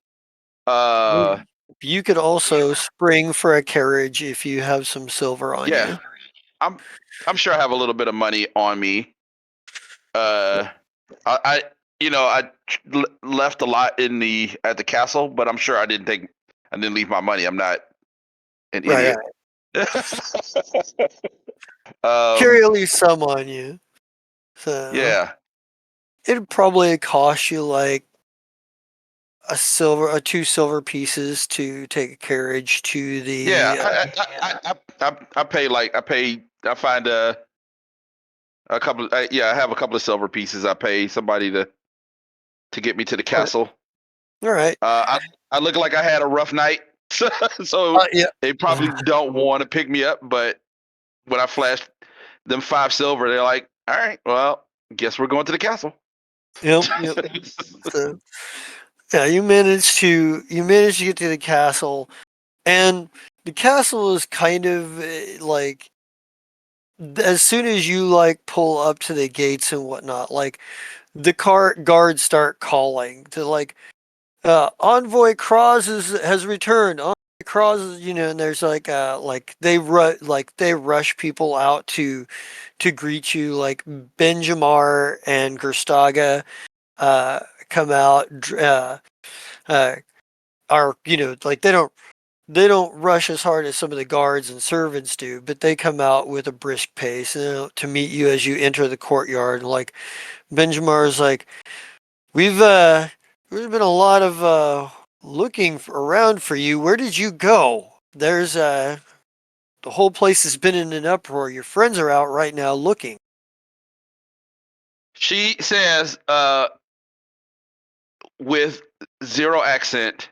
well, Uh, you could also spring for a carriage if you have some silver on yeah, you. I'm I'm sure I have a little bit of money on me. Uh, I left a lot at the castle, but I'm sure I didn't leave my money. I'm not an Right, idiot. right. um, Carry at least some on you. So yeah, it'd probably cost you like two silver pieces to take a carriage to yeah. the. I find a couple. Yeah, I have a couple of silver pieces. I pay somebody to get me to the castle. All right. I look like I had a rough night, so Yeah. they probably don't want to pick me up. But when I flashed them 5 silver, they're like, "All right, well, guess we're going to the castle." Yep. Yep. So yeah, you managed to get to the castle, and the castle is kind of like as soon as you like pull up to the gates and whatnot, like the car guards start calling to like Envoy Cross has returned. Envoy Cross and there's they rush people out to greet you. Like Benjamar and Gerstaga uh, come out. Uh, are like they don't rush as hard as some of the guards and servants do, but they come out with a brisk pace, to meet you as you enter the courtyard. Like Benjamar's like, We've there's been a lot of looking around for you. Where did you go? There's the whole place has been in an uproar. Your friends are out right now looking. She says, with zero accent,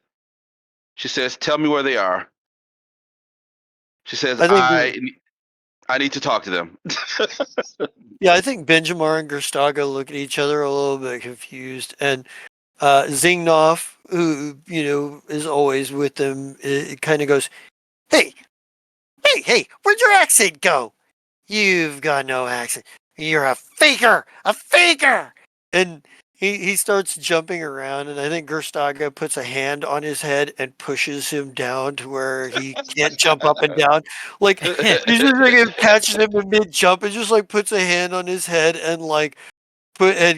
she says, "Tell me where they are." She says, I think I need to talk to them. Yeah, I think Benjamar and Gerstaga look at each other a little bit confused, and Zingnov, who is always with them, it kind of goes, "Hey, hey, where'd your accent go? You've got no accent. You're a faker, a faker!" And he starts jumping around, and I think Gerstaga puts a hand on his head and pushes him down to where he can't jump up and down. Like he's just like it catches him in mid jump and just like puts a hand on his head and like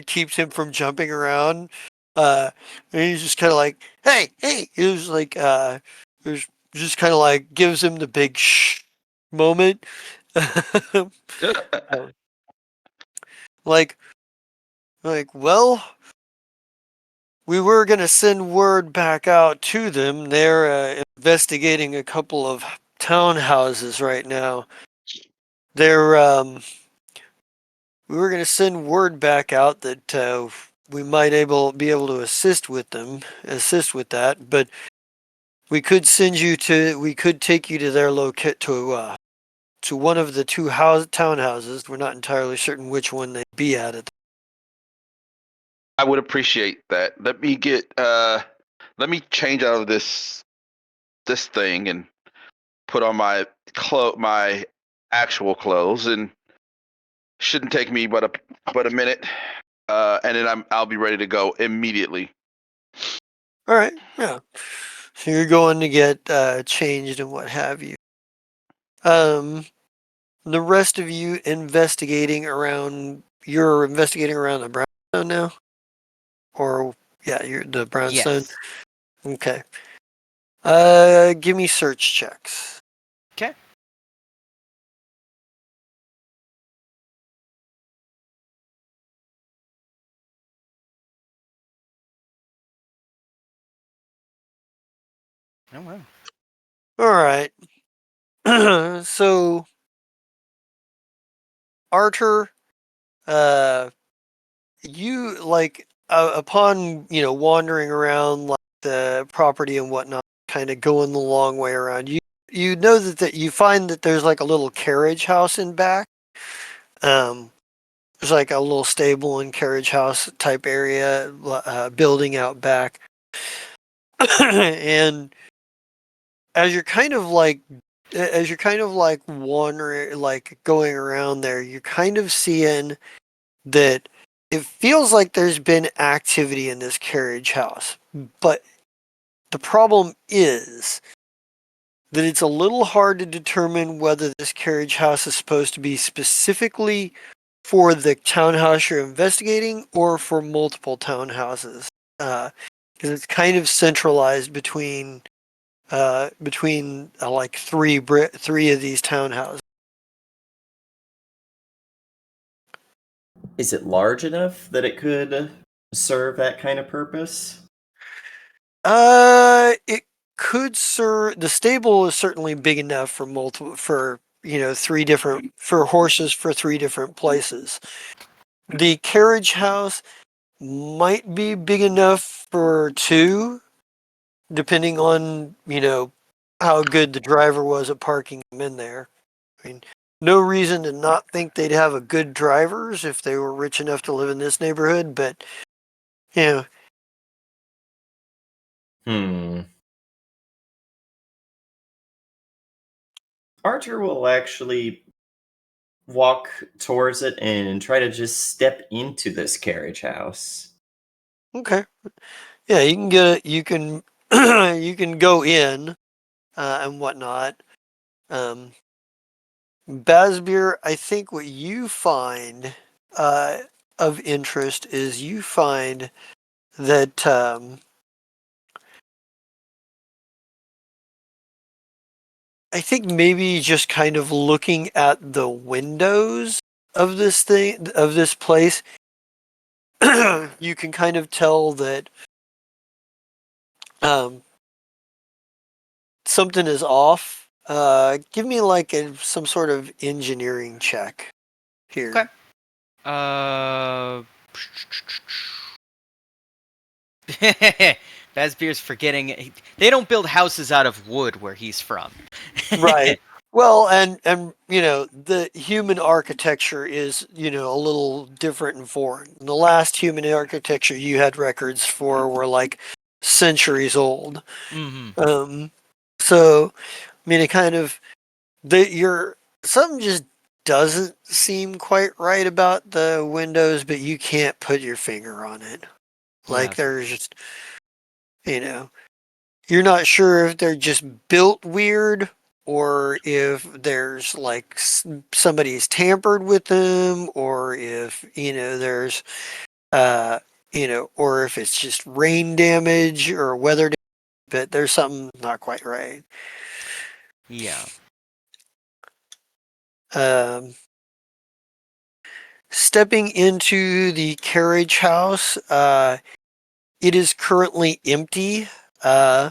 keeps him from jumping around. And he's just kind of like, hey. He was like, there's just kind of like gives him the big shh moment. like, well, we were gonna send word back out to them. They're investigating a couple of townhouses right now. They're we were gonna send word back out that we might be able to assist with that, but we could take you to their to one of the two townhouses. We're not entirely certain which one they'd be at. I would appreciate that. Let me change out of this thing and put on my actual clothes, and shouldn't take me but a minute. And then I'll be ready to go immediately. All right, yeah. So you're going to get changed and what have you. The rest of you investigating around. You're investigating around the brownstone now, or yeah, you're the brownstone. Yes. Okay. Give me search checks. Okay. Oh wow. All right. So, Arthur, you like upon wandering around like the property and whatnot, kind of going the long way around. You know that you find that there's like a little carriage house in back. Um, there's like a little stable and carriage house type area, building out back, and as you're kind of like wandering, like going around there, you're kind of seeing that it feels like there's been activity in this carriage house. But the problem is that it's a little hard to determine whether this carriage house is supposed to be specifically for the townhouse you're investigating or for multiple townhouses. Because it's kind of centralized between like three of these townhouses. Is it large enough that it could serve that kind of purpose? It could serve. The stable is certainly big enough for three different for horses for three different places. The carriage house might be big enough for two, depending on how good the driver was at parking them in there. I mean, no reason to not think they'd have a good drivers if they were rich enough to live in this neighborhood, but you know, Archer will actually walk towards it and try to just step into this carriage house. okay. Yeah, you can you can you can go in and whatnot. Basbeer, I think what you find of interest is you find that I think maybe just kind of looking at the windows of this place, you can kind of tell that um, something is off. Give me like some sort of engineering check here. Okay. Bazbeer's forgetting. They don't build houses out of wood where he's from. Right. Well, and the human architecture is a little different and foreign. The last human architecture you had records for were like centuries old. Mm-hmm. So I mean, it kind of you're something just doesn't seem quite right about the windows, but you can't put your finger on it. Like Yeah. there's just you know you're not sure if they're just built weird or if there's like somebody's tampered with them or if there's uh or if it's just rain damage or weather damage, but there's something not quite right. Yeah. um Stepping into the carriage house, it is currently empty. uh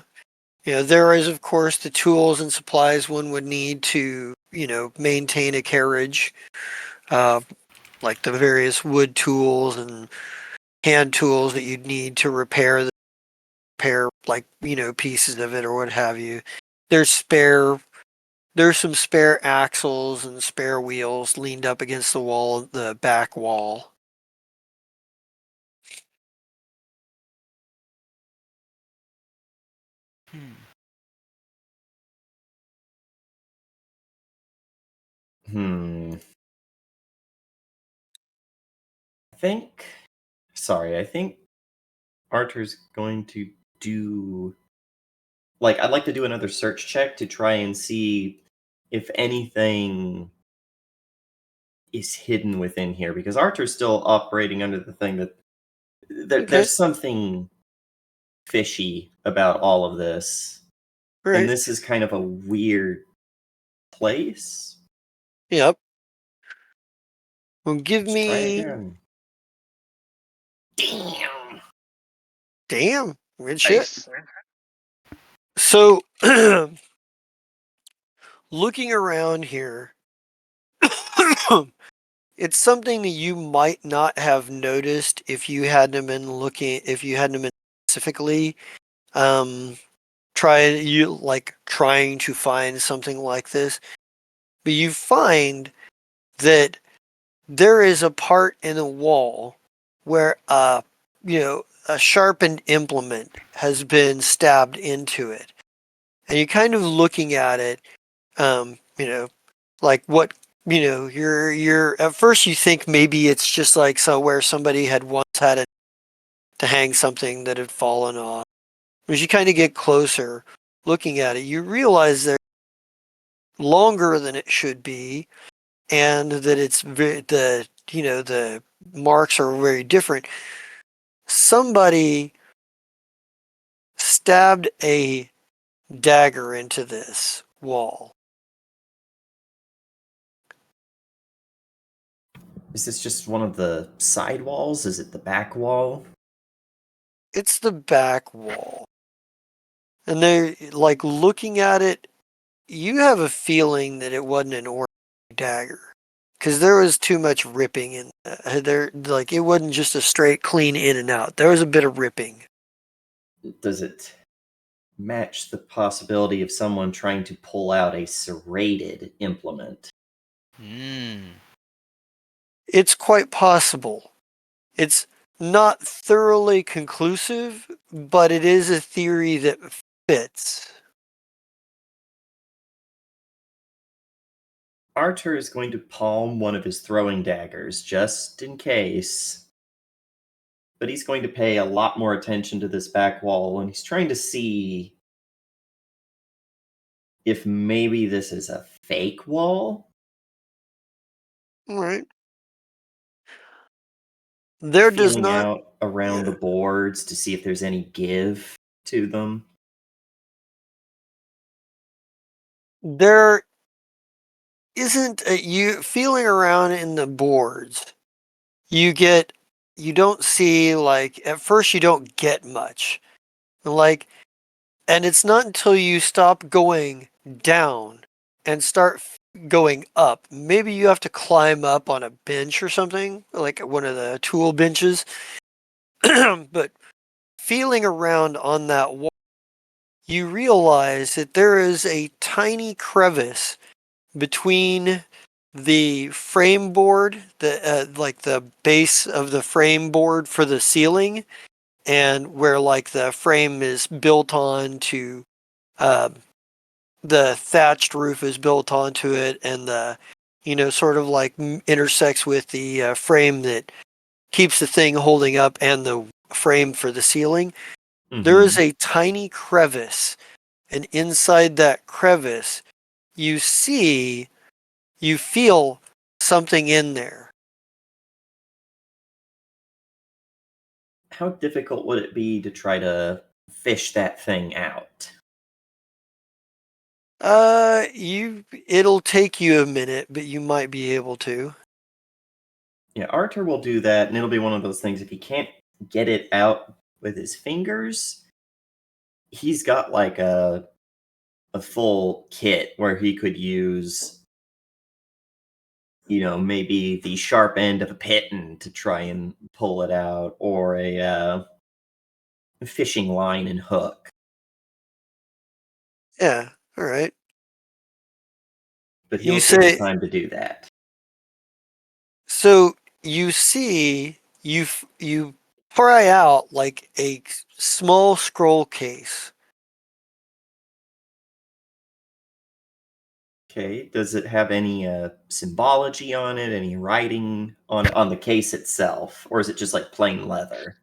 there is, of course, the tools and supplies one would need to, maintain a carriage, uh, like the various wood tools and hand tools that you'd need to repair, like, pieces of it or what have you. There's spare, there's some spare axles and spare wheels leaned up against the back wall. Hmm. Hmm. think. I think Arthur's going to do. I'd like to do another search check to try and see if anything is hidden within here, because Arthur's still operating under the thing that Okay, there's something fishy about all of this, and right. this is kind of a weird place. Yep. Well, give Let's try me. again. Damn. Damn, good shit. Nice. So, looking around here, it's something that you might not have noticed if you hadn't been specifically um trying to find something like this. But you find that there is a part in the wall where a sharpened implement has been stabbed into it. And you're kind of looking at it, um, you know, like what you're at first you think maybe it's just like so where somebody had once had it to hang something that had fallen off. As you kind of get closer looking at it, you realize they're longer than it should be, and that the marks are very different. Somebody stabbed a dagger into this wall. Is this just one of the side walls? Is it the back wall? It's the back wall. And they're like looking at it, you have a feeling that it wasn't an ordinary dagger. Because there was too much ripping in there. Like, it wasn't just a straight clean in and out. There was a bit of ripping. Does it match the possibility of someone trying to pull out a serrated implement? Hmm. It's quite possible. It's not thoroughly conclusive, but it is a theory that fits. Arthur is going to palm one of his throwing daggers, just in case. But he's going to pay a lot more attention to this back wall, and he's trying to see if maybe this is a fake wall. All right. There does Feeling not. out around the Yeah. boards to see if there's any give to them. There isn't you feeling around in the boards. You get you don't see like at first you don't get much. Like and it's not until you stop going down and start going up. Maybe you have to climb up on a bench or something, like one of the tool benches. But feeling around on that wall, you realize that there is a tiny crevice between the frame board, like the base of the frame board for the ceiling, and where like the frame is built on to, the thatched roof is built onto it, and the, sort of like intersects with the frame that keeps the thing holding up and the frame for the ceiling. There is a tiny crevice, and inside that crevice, you feel something in there. How difficult would it be to try to fish that thing out? It'll take you a minute, but you might be able to. Yeah, Arthur will do that, and it'll be one of those things. If he can't get it out with his fingers, he's got like a full kit where he could use, maybe the sharp end of a piton to try and pull it out, or a fishing line and hook. Yeah, all right. But You he'll take say, the time to do that. so you see, you pry out like a small scroll case. Okay. Does it have any symbology on it? Any writing on the case itself, or is it just like plain leather?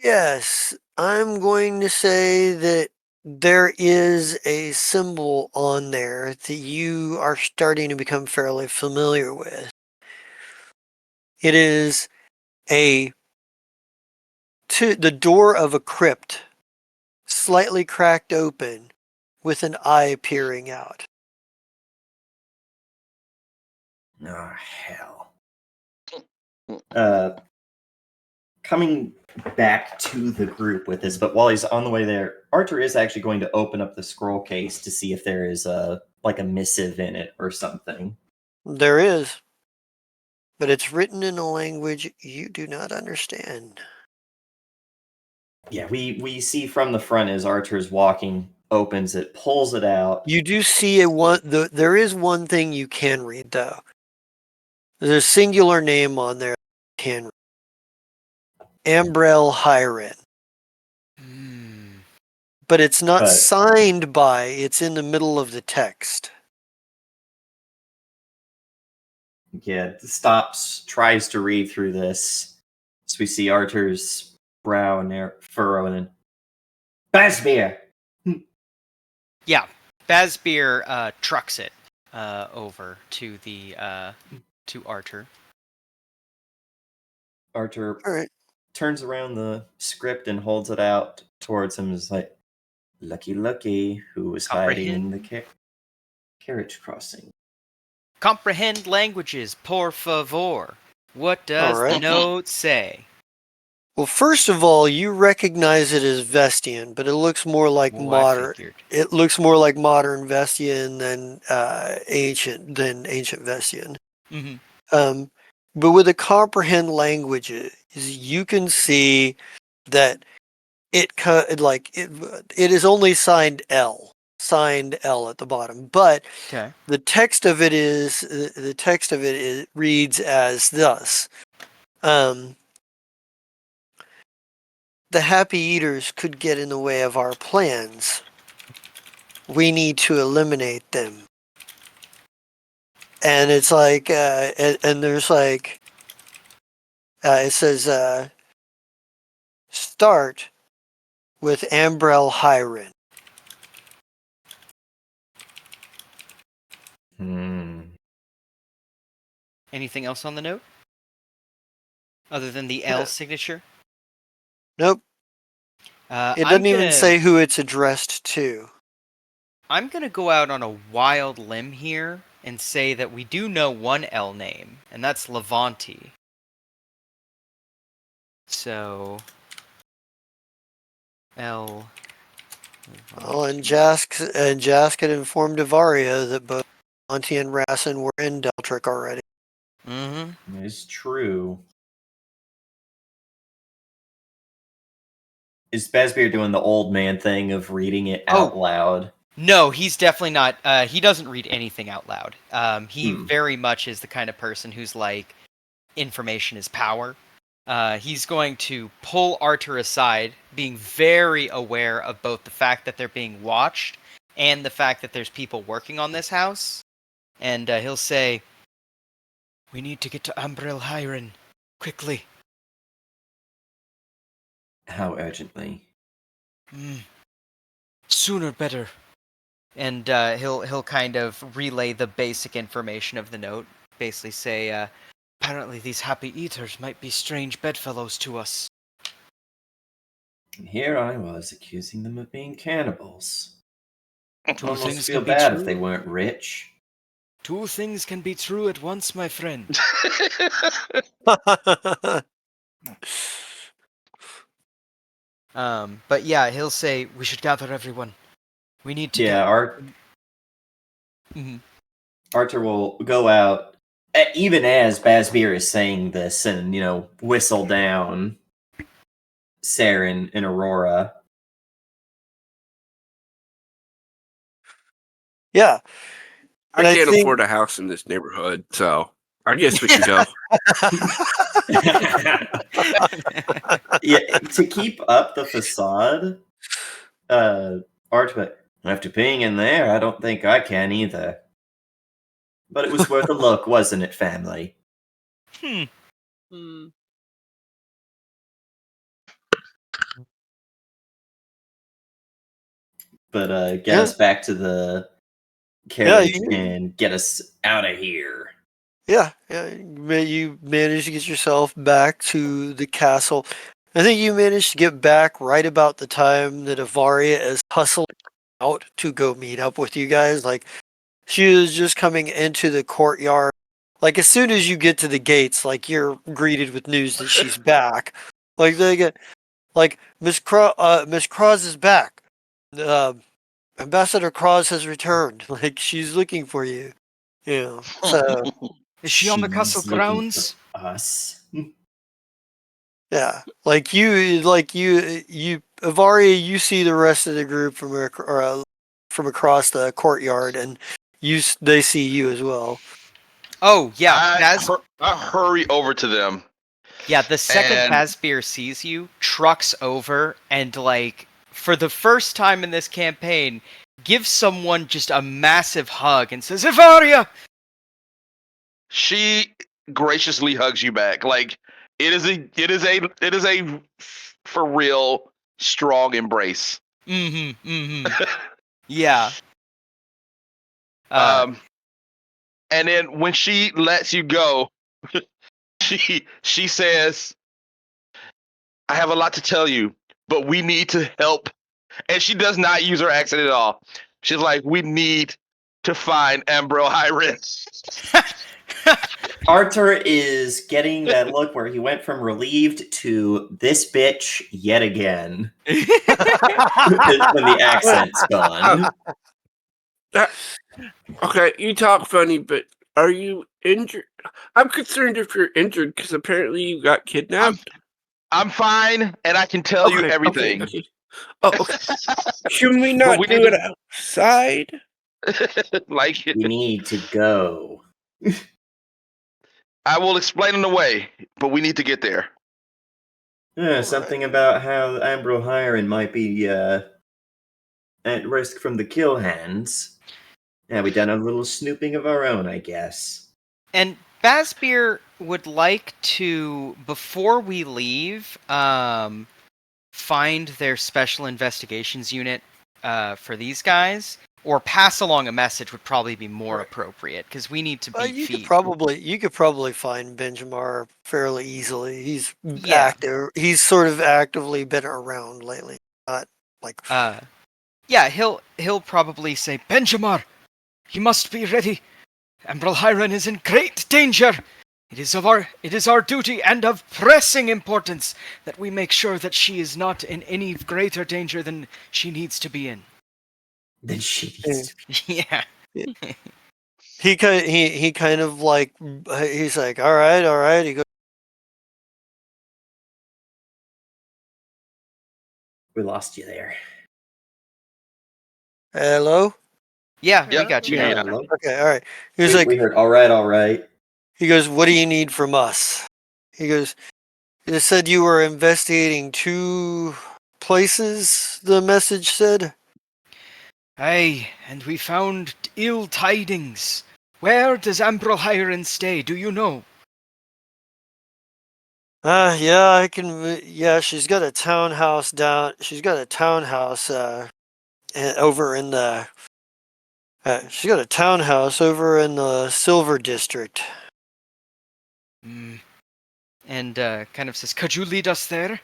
Yes, I'm going to say that there is a symbol on there that you are starting to become fairly familiar with. It is the door of a crypt, slightly cracked open, with an eye peering out. Oh, hell. Coming back to the group with this, but while he's on the way there, Arthur is actually going to open up the scroll case to see if there is a missive in it or something. There is, but it's written in a language you do not understand. Yeah, we see from the front as Arthur's walking, opens it, pulls it out. You do see there is one thing you can read though. There's a singular name on there you can read. Ambrel Hyren. But it's not But signed by, it's in the middle of the text. yeah, stops, tries to read through this. So we see Arthur's brow and furrow, and then Basbeer! Yeah, Bazbeer trucks it over to the to Arthur. Arthur All right. turns around the script and holds it out towards him. Is like, lucky, who was hiding in the carriage crossing. Comprehend languages, por favor. What does All right. the note say? Well, first of all, you recognize it as Vestian, but it looks more like Oh, I modern. figured. It looks more like modern Vestian than ancient Vestian. Mm-hmm. But with the comprehend languages, you can see that it is only signed L at the bottom, but Okay. the text of it reads as thus. The Happy Eaters could get in the way of our plans. We need to eliminate them. And it's like, and there's like, it says, start with Ambrel Hyren. Anything else on the note? Other than the L signature? Nope. It doesn't even say who it's addressed to. I'm gonna go out on a wild limb here and say that we do know one L name, and that's Levante. So L. Well, and Jask had informed Devaria that both Monty and Rassin were in Deltric already. Mm-hmm. It's true. Is Basbeer doing the old man thing of reading it out loud? No, he's definitely not. He doesn't read anything out loud. He Hmm. very much is the kind of person who's like, information is power. He's going to pull Arthur aside, being very aware of both the fact that they're being watched and the fact that there's people working on this house. And he'll say, "We need to get to Ambril Hiren quickly. How urgently? Sooner better." And he'll kind of relay the basic information of the note. Basically say, apparently these happy eaters might be strange bedfellows to us. And here I was accusing them of being cannibals. Two Almost things feel can be bad if true. they weren't rich. Two things can be true at once, my friend. But yeah, he'll say, we should gather everyone. We need to Yeah, Mhm. Arthur will go out, even as Basbir is saying this, and, whistle down Saren and Aurora. Yeah. I And I can't think afford a house in this neighborhood, so I guess we can go. Yeah, to keep up the facade, Arthur, after being in there, I don't think I can either. But it was worth a look, wasn't it, family? Hmm. But get Yeah. us back to the carriage and get us out of here. Yeah, you managed to get yourself back to the castle. I think you managed to get back right about the time that Avaria is hustling out to go meet up with you guys. Like, she was just coming into the courtyard. Like, as soon as you get to the gates, like, you're greeted with news that she's back. Like, they get, like, Miss Cross is back. Uh, Ambassador Cross has returned. Like, she's looking for you. So. Is she on the castle She's looking grounds? for us. Yeah, you, Avaria, you see the rest of the group from across the courtyard, and they see you as well. Oh, yeah, I hurry over to them. yeah, the second And Basbir sees you, trucks over, and, like, for the first time in this campaign, gives someone just a massive hug and says, Evaria! she graciously hugs you back. Like it is a for real strong embrace. Yeah. And then when she lets you go, she says, I have a lot to tell you, but we need to help. And she does not use her accent at all. She's like, we need to find Ambril High-Risk. Arthur is getting that look where he went from relieved to this bitch yet again. When the accent's gone. Okay, you talk funny, but are you injured? I'm concerned if you're injured because apparently you got kidnapped. I'm fine, and I can tell you everything. Okay. Oh, okay. Should we But not we do need it outside? like We need to go. I will explain in a way, but we need to get there. Something about how Ambril Hiren might be at risk from the kill hands. Yeah, we done a little snooping of our own, I guess. And Basbir would like to, before we leave, find their special investigations unit for these guys, or pass along a message would probably be more appropriate because we need to beat You could feet. probably find Benjamar fairly easily. He's Yeah. active. He's sort of actively been around lately. Not like Yeah, he'll probably say, Benjamar, you must be ready. Ambril Hiren is in great danger. It is our duty and of pressing importance that we make sure that she is not in any greater danger than she needs to be in. Then she needs to be. yeah. he kind of like he's like, all right. He goes, We lost you there. Hello? Yeah, we Yeah. got you Yeah, now. hello. Okay, all right. He was like, We heard, all right, all right. he goes, what do you need from us? He goes, it said you were investigating 2 places, the message said. Aye, and we found ill tidings. Where does Ambrel Hiren stay? Do you know? Yeah, I can. Yeah, she's got a townhouse down. She's got a townhouse over in the. She's got a townhouse over in the Silver District. Hmm. And kind of says, "Could you lead us there?"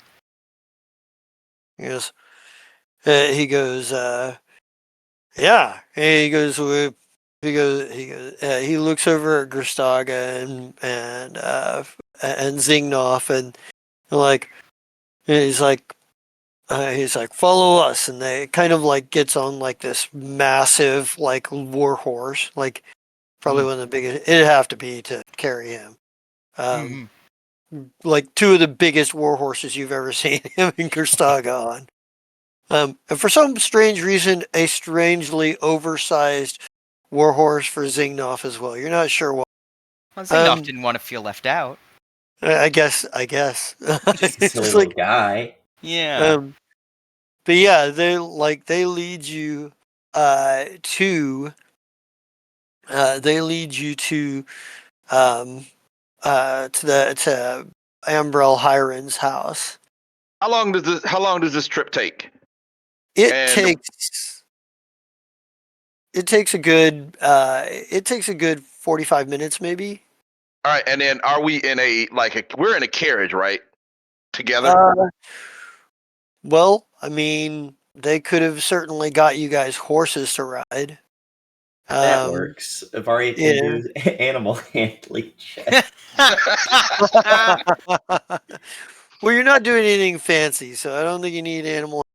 He goes. He goes. Yeah. He goes. He goes. He goes. He looks over at Gerstaga and Zingnov and like he's like, follow us, and they kind of like gets on like this massive like war horse, like probably one of the biggest. It'd have to be to carry him. Mhm. Like 2 of the biggest war horses you've ever seen him and Gerstaga on. And for some strange reason, a strangely oversized war horse for Zingnov as well. You're not sure why. Well, Zingnov Um, didn't want to feel left out. I guess. Just a It's silly just little like, guy. Yeah. but yeah, they lead you to they lead you um to Ambrel Hiron's house. How long does this trip take? It And takes it takes a good 45 minutes maybe. all right, and then are we in we're in a carriage, right? Together. Uh, well, I mean, they could have certainly got you guys horses to ride. That works. Varia can Yeah. do animal handling check. Well, you're not doing anything fancy, so I don't think you need animal.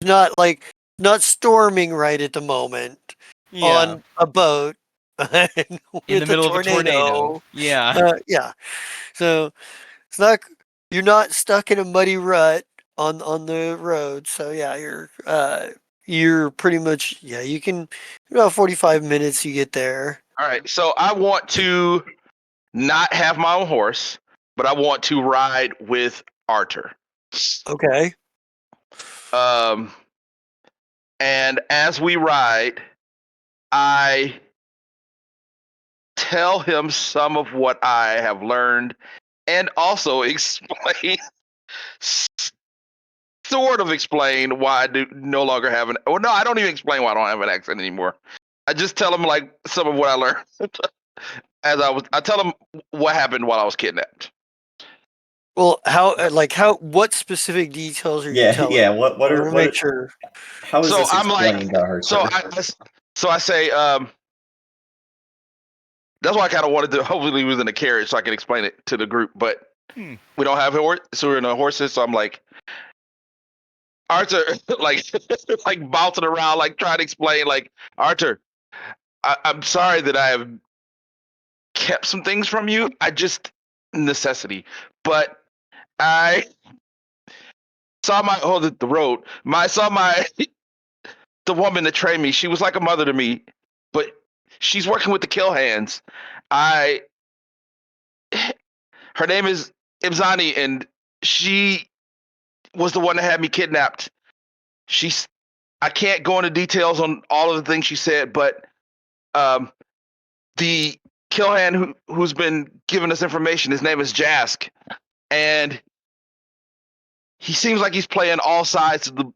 Not like not storming right at the moment Yeah. on a boat In the with a middle of a tornado. tornado. Yeah. Yeah, so it's not you're not stuck in a muddy rut on the road. So yeah, you're pretty much you can about 45 minutes you get there. All right, so I want to not have my own horse, but I want to ride with Arthur. Okay. Um, and as we ride, I tell him some of what I have learned and also explain, sort of explain why I do no longer have an. Well, no, I don't even explain why I don't have an accent anymore. I just tell him like some of what I learned I tell him what happened while I was kidnapped. Well, what specific details are you Yeah, telling? yeah. I want to make sure. How is So this I'm like, explained to Arthur? so I say, that's why I kind of wanted to hopefully he was in a carriage so I can explain it to the group, but we don't have horse, so we're in a horses. So I'm like, Arthur, like, like bouncing around, like trying to explain, like, Arthur, I'm sorry that I have kept some things from you. I just necessity, but I saw the road. I saw the woman that trained me. She was like a mother to me, but she's working with the kill hands. Her name is Ibzani, and she was the one that had me kidnapped. She's I can't go into details on all of the things she said, but the kill hand who's been giving us information, his name is Jask, and he seems like he's playing all sides of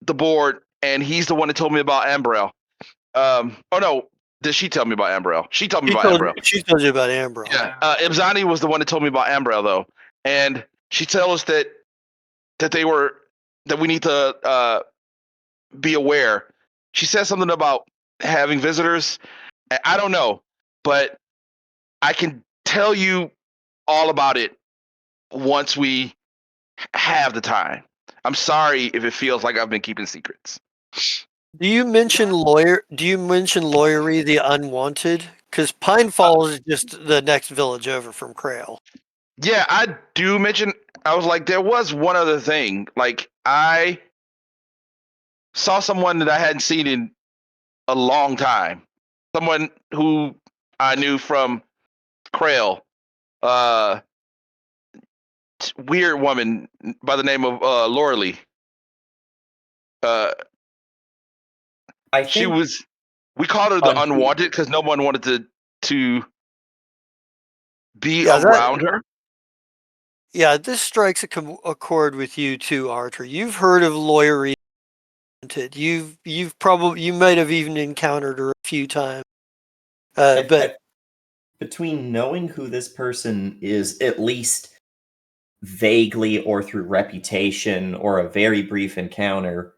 the board, and he's the one that told me about Ambrel. Oh no, did she tell me about Ambrel? She told me about Ambrel. She told you about Ambrel. Yeah, Ibzani was the one that told me about Ambrel though, and she told us that they were that we need to be aware. She said something about having visitors. I don't know, but I can tell you all about it once we have the time. I'm sorry if it feels like I've been keeping secrets. Do you mention Lawyery the Unwanted? Because Pine Falls is just the next village over from Crail. Yeah, I do mention. I was like, there was one other thing. Like saw someone that I hadn't seen in a long time. Someone who I knew from Krail. Weird woman by the name of Laura Lee. Uh, I she think was. We called her the on unwanted because no one wanted to be Yeah, around her. this strikes a chord with you too, Arthur. You've heard of lawyer oriented. You might have even encountered her a few times. But between knowing who this person is, at least vaguely or through reputation or a very brief encounter,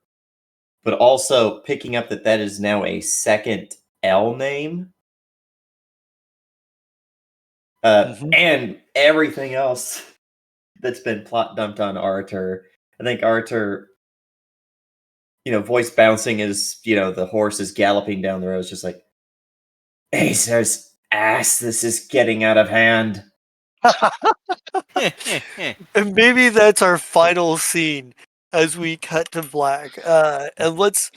but also picking up that is now a second L name, Mhm. and everything else that's been plot dumped on Arthur. I think Arthur, voice bouncing as, the horse is galloping down the road, is just like, Acer's ass, this is getting out of hand. And maybe that's our final scene as we cut to black. And let's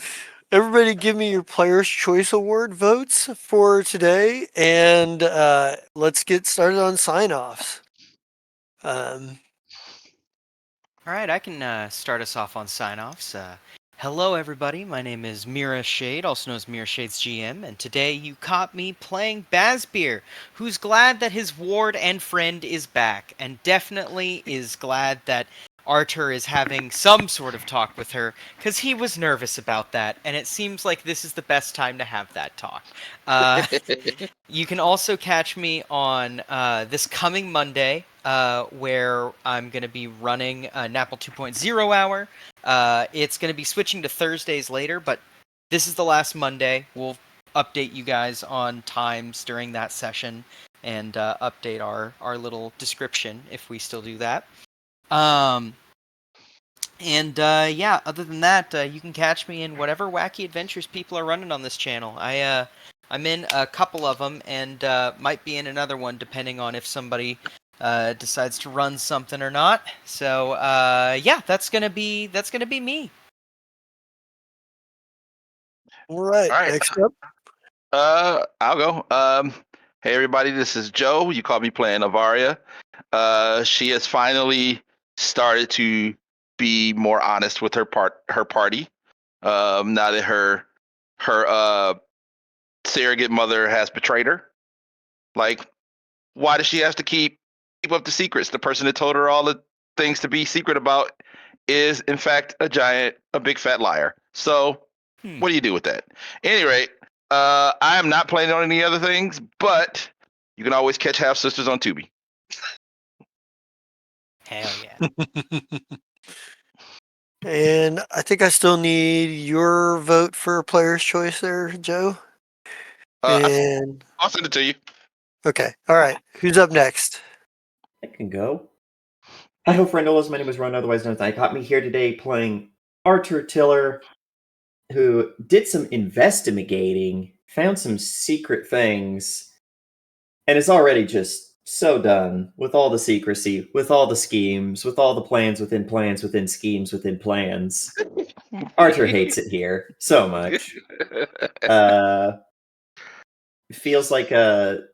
everybody give me your Player's Choice Award votes for today, and let's get started on sign-offs. Um, All right, I can start us off on sign-offs. Hello, everybody. My name is Mira Shade, also known as Mira Shade's GM, and today you caught me playing Bazbeer, who's glad that his ward and friend is back, and definitely is glad that Arthur is having some sort of talk with her, because he was nervous about that, and it seems like this is the best time to have that talk. You can also catch me on this coming Monday, where I'm going to be running a NAPL 2.0 hour. It's going to be switching to Thursdays later, but this is the last Monday. We'll update you guys on times during that session and update our little description if we still do that. Yeah, other than that, you can catch me in whatever wacky adventures people are running on this channel. I'm in a couple of them, and might be in another one depending on if somebody decides to run something or not. So yeah, that's gonna be me. all right, All right. next up. I'll go. Hey everybody, this is Joe. You caught me playing Avaria. She has finally started to be more honest with her party. Now that her surrogate mother has betrayed her. Like, why does she have to keep up the secrets? The person that told her all the things to be secret about is in fact a big fat liar. So what do you do with that? Any rate, I am not playing on any other things, but you can always catch Half Sisters on Tubi. Hell yeah. And I think I still need your vote for Player's Choice there, Joe. And I'll send it to you. okay, all right. Who's up next? I can go. Hi, friendolas. My name is Ron, otherwise known as I. Caught me here today playing Arthur Tiller, who did some investigating, found some secret things, and is already just so done with all the secrecy, with all the schemes, with all the plans within schemes within plans. Arthur hates it here so much. Feels like the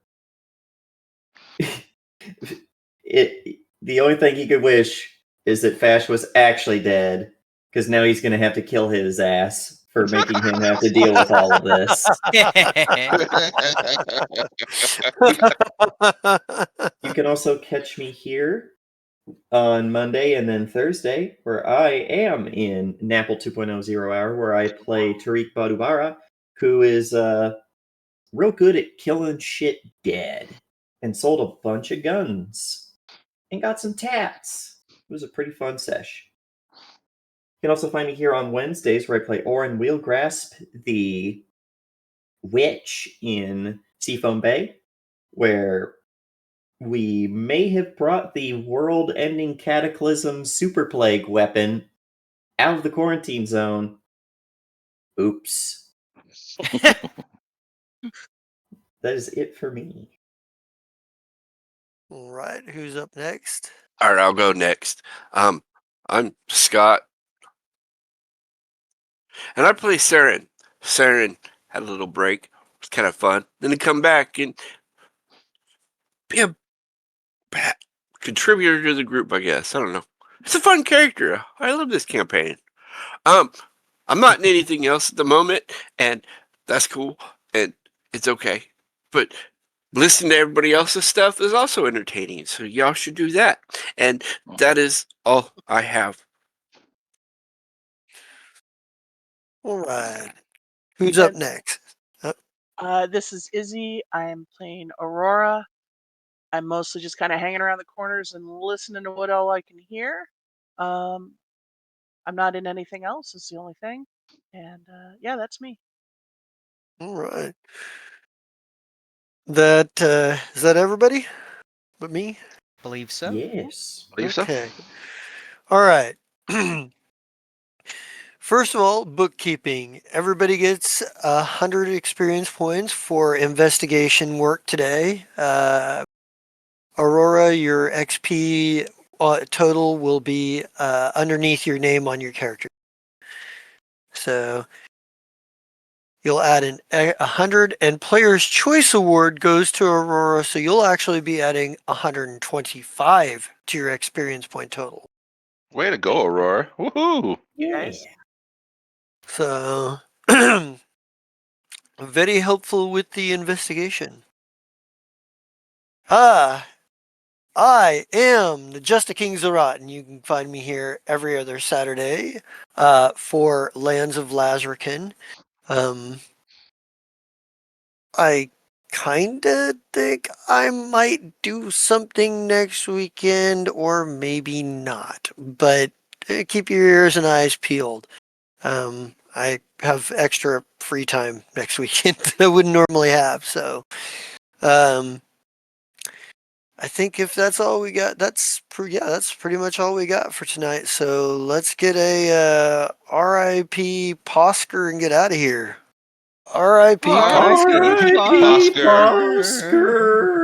only thing he could wish is that Fash was actually dead, because now he's going to have to kill his ass for making him have to deal with all of this. You can also catch me here on Monday and then Thursday, where I am in NAPL 2.0 Zero Hour, where I play Tariq Badubara, who is real good at killing shit dead, and sold a bunch of guns, and got some tats. It was a pretty fun sesh. You can also find me here on Wednesdays, where I play Orin Wheelgrasp, the witch in Seafoam Bay, where we may have brought the world-ending cataclysm super plague weapon out of the quarantine zone. Oops. That is it for me. All right, who's up next? All right, I'll go next. I'm Scott. And I play Saren. Saren had a little break. It was kind of fun. Then to come back and be a contributor to the group, I guess. I don't know. It's a fun character. I love this campaign. Um, I'm not in anything else at the moment, and that's cool, and it's okay. But listening to everybody else's stuff is also entertaining, so y'all should do that. And that is all I have. All right. Who's up next? This is Izzy. I'm playing Aurora. I'm mostly just kind of hanging around the corners and listening to what all I can hear. Um, I'm not in anything else. Is the only thing. And yeah, that's me. All right. That is that everybody but me? Believe so. Yes. Believe so? Okay. All right. First of all, bookkeeping. Everybody gets 100 experience points for investigation work today. Aurora, your XP total will be underneath your name on your character. So you'll add 100, and Player's Choice Award goes to Aurora, so you'll actually be adding 125 to your experience point total. Way to go, Aurora. Woohoo! Yeah. Guys. So very helpful with the investigation. I am the Just a King Zerat, and you can find me here every other Saturday for Lands of Lazrikaan. I kinda think I might do something next weekend, or maybe not. But keep your ears and eyes peeled. I have extra free time next weekend that I wouldn't normally have, so I think if that's all we got, that's pretty much all we got for tonight. So let's get a R.I.P. Posker and get out of here. R.I.P. R.I.P. Posker. R.I.P. Oscar. Oscar.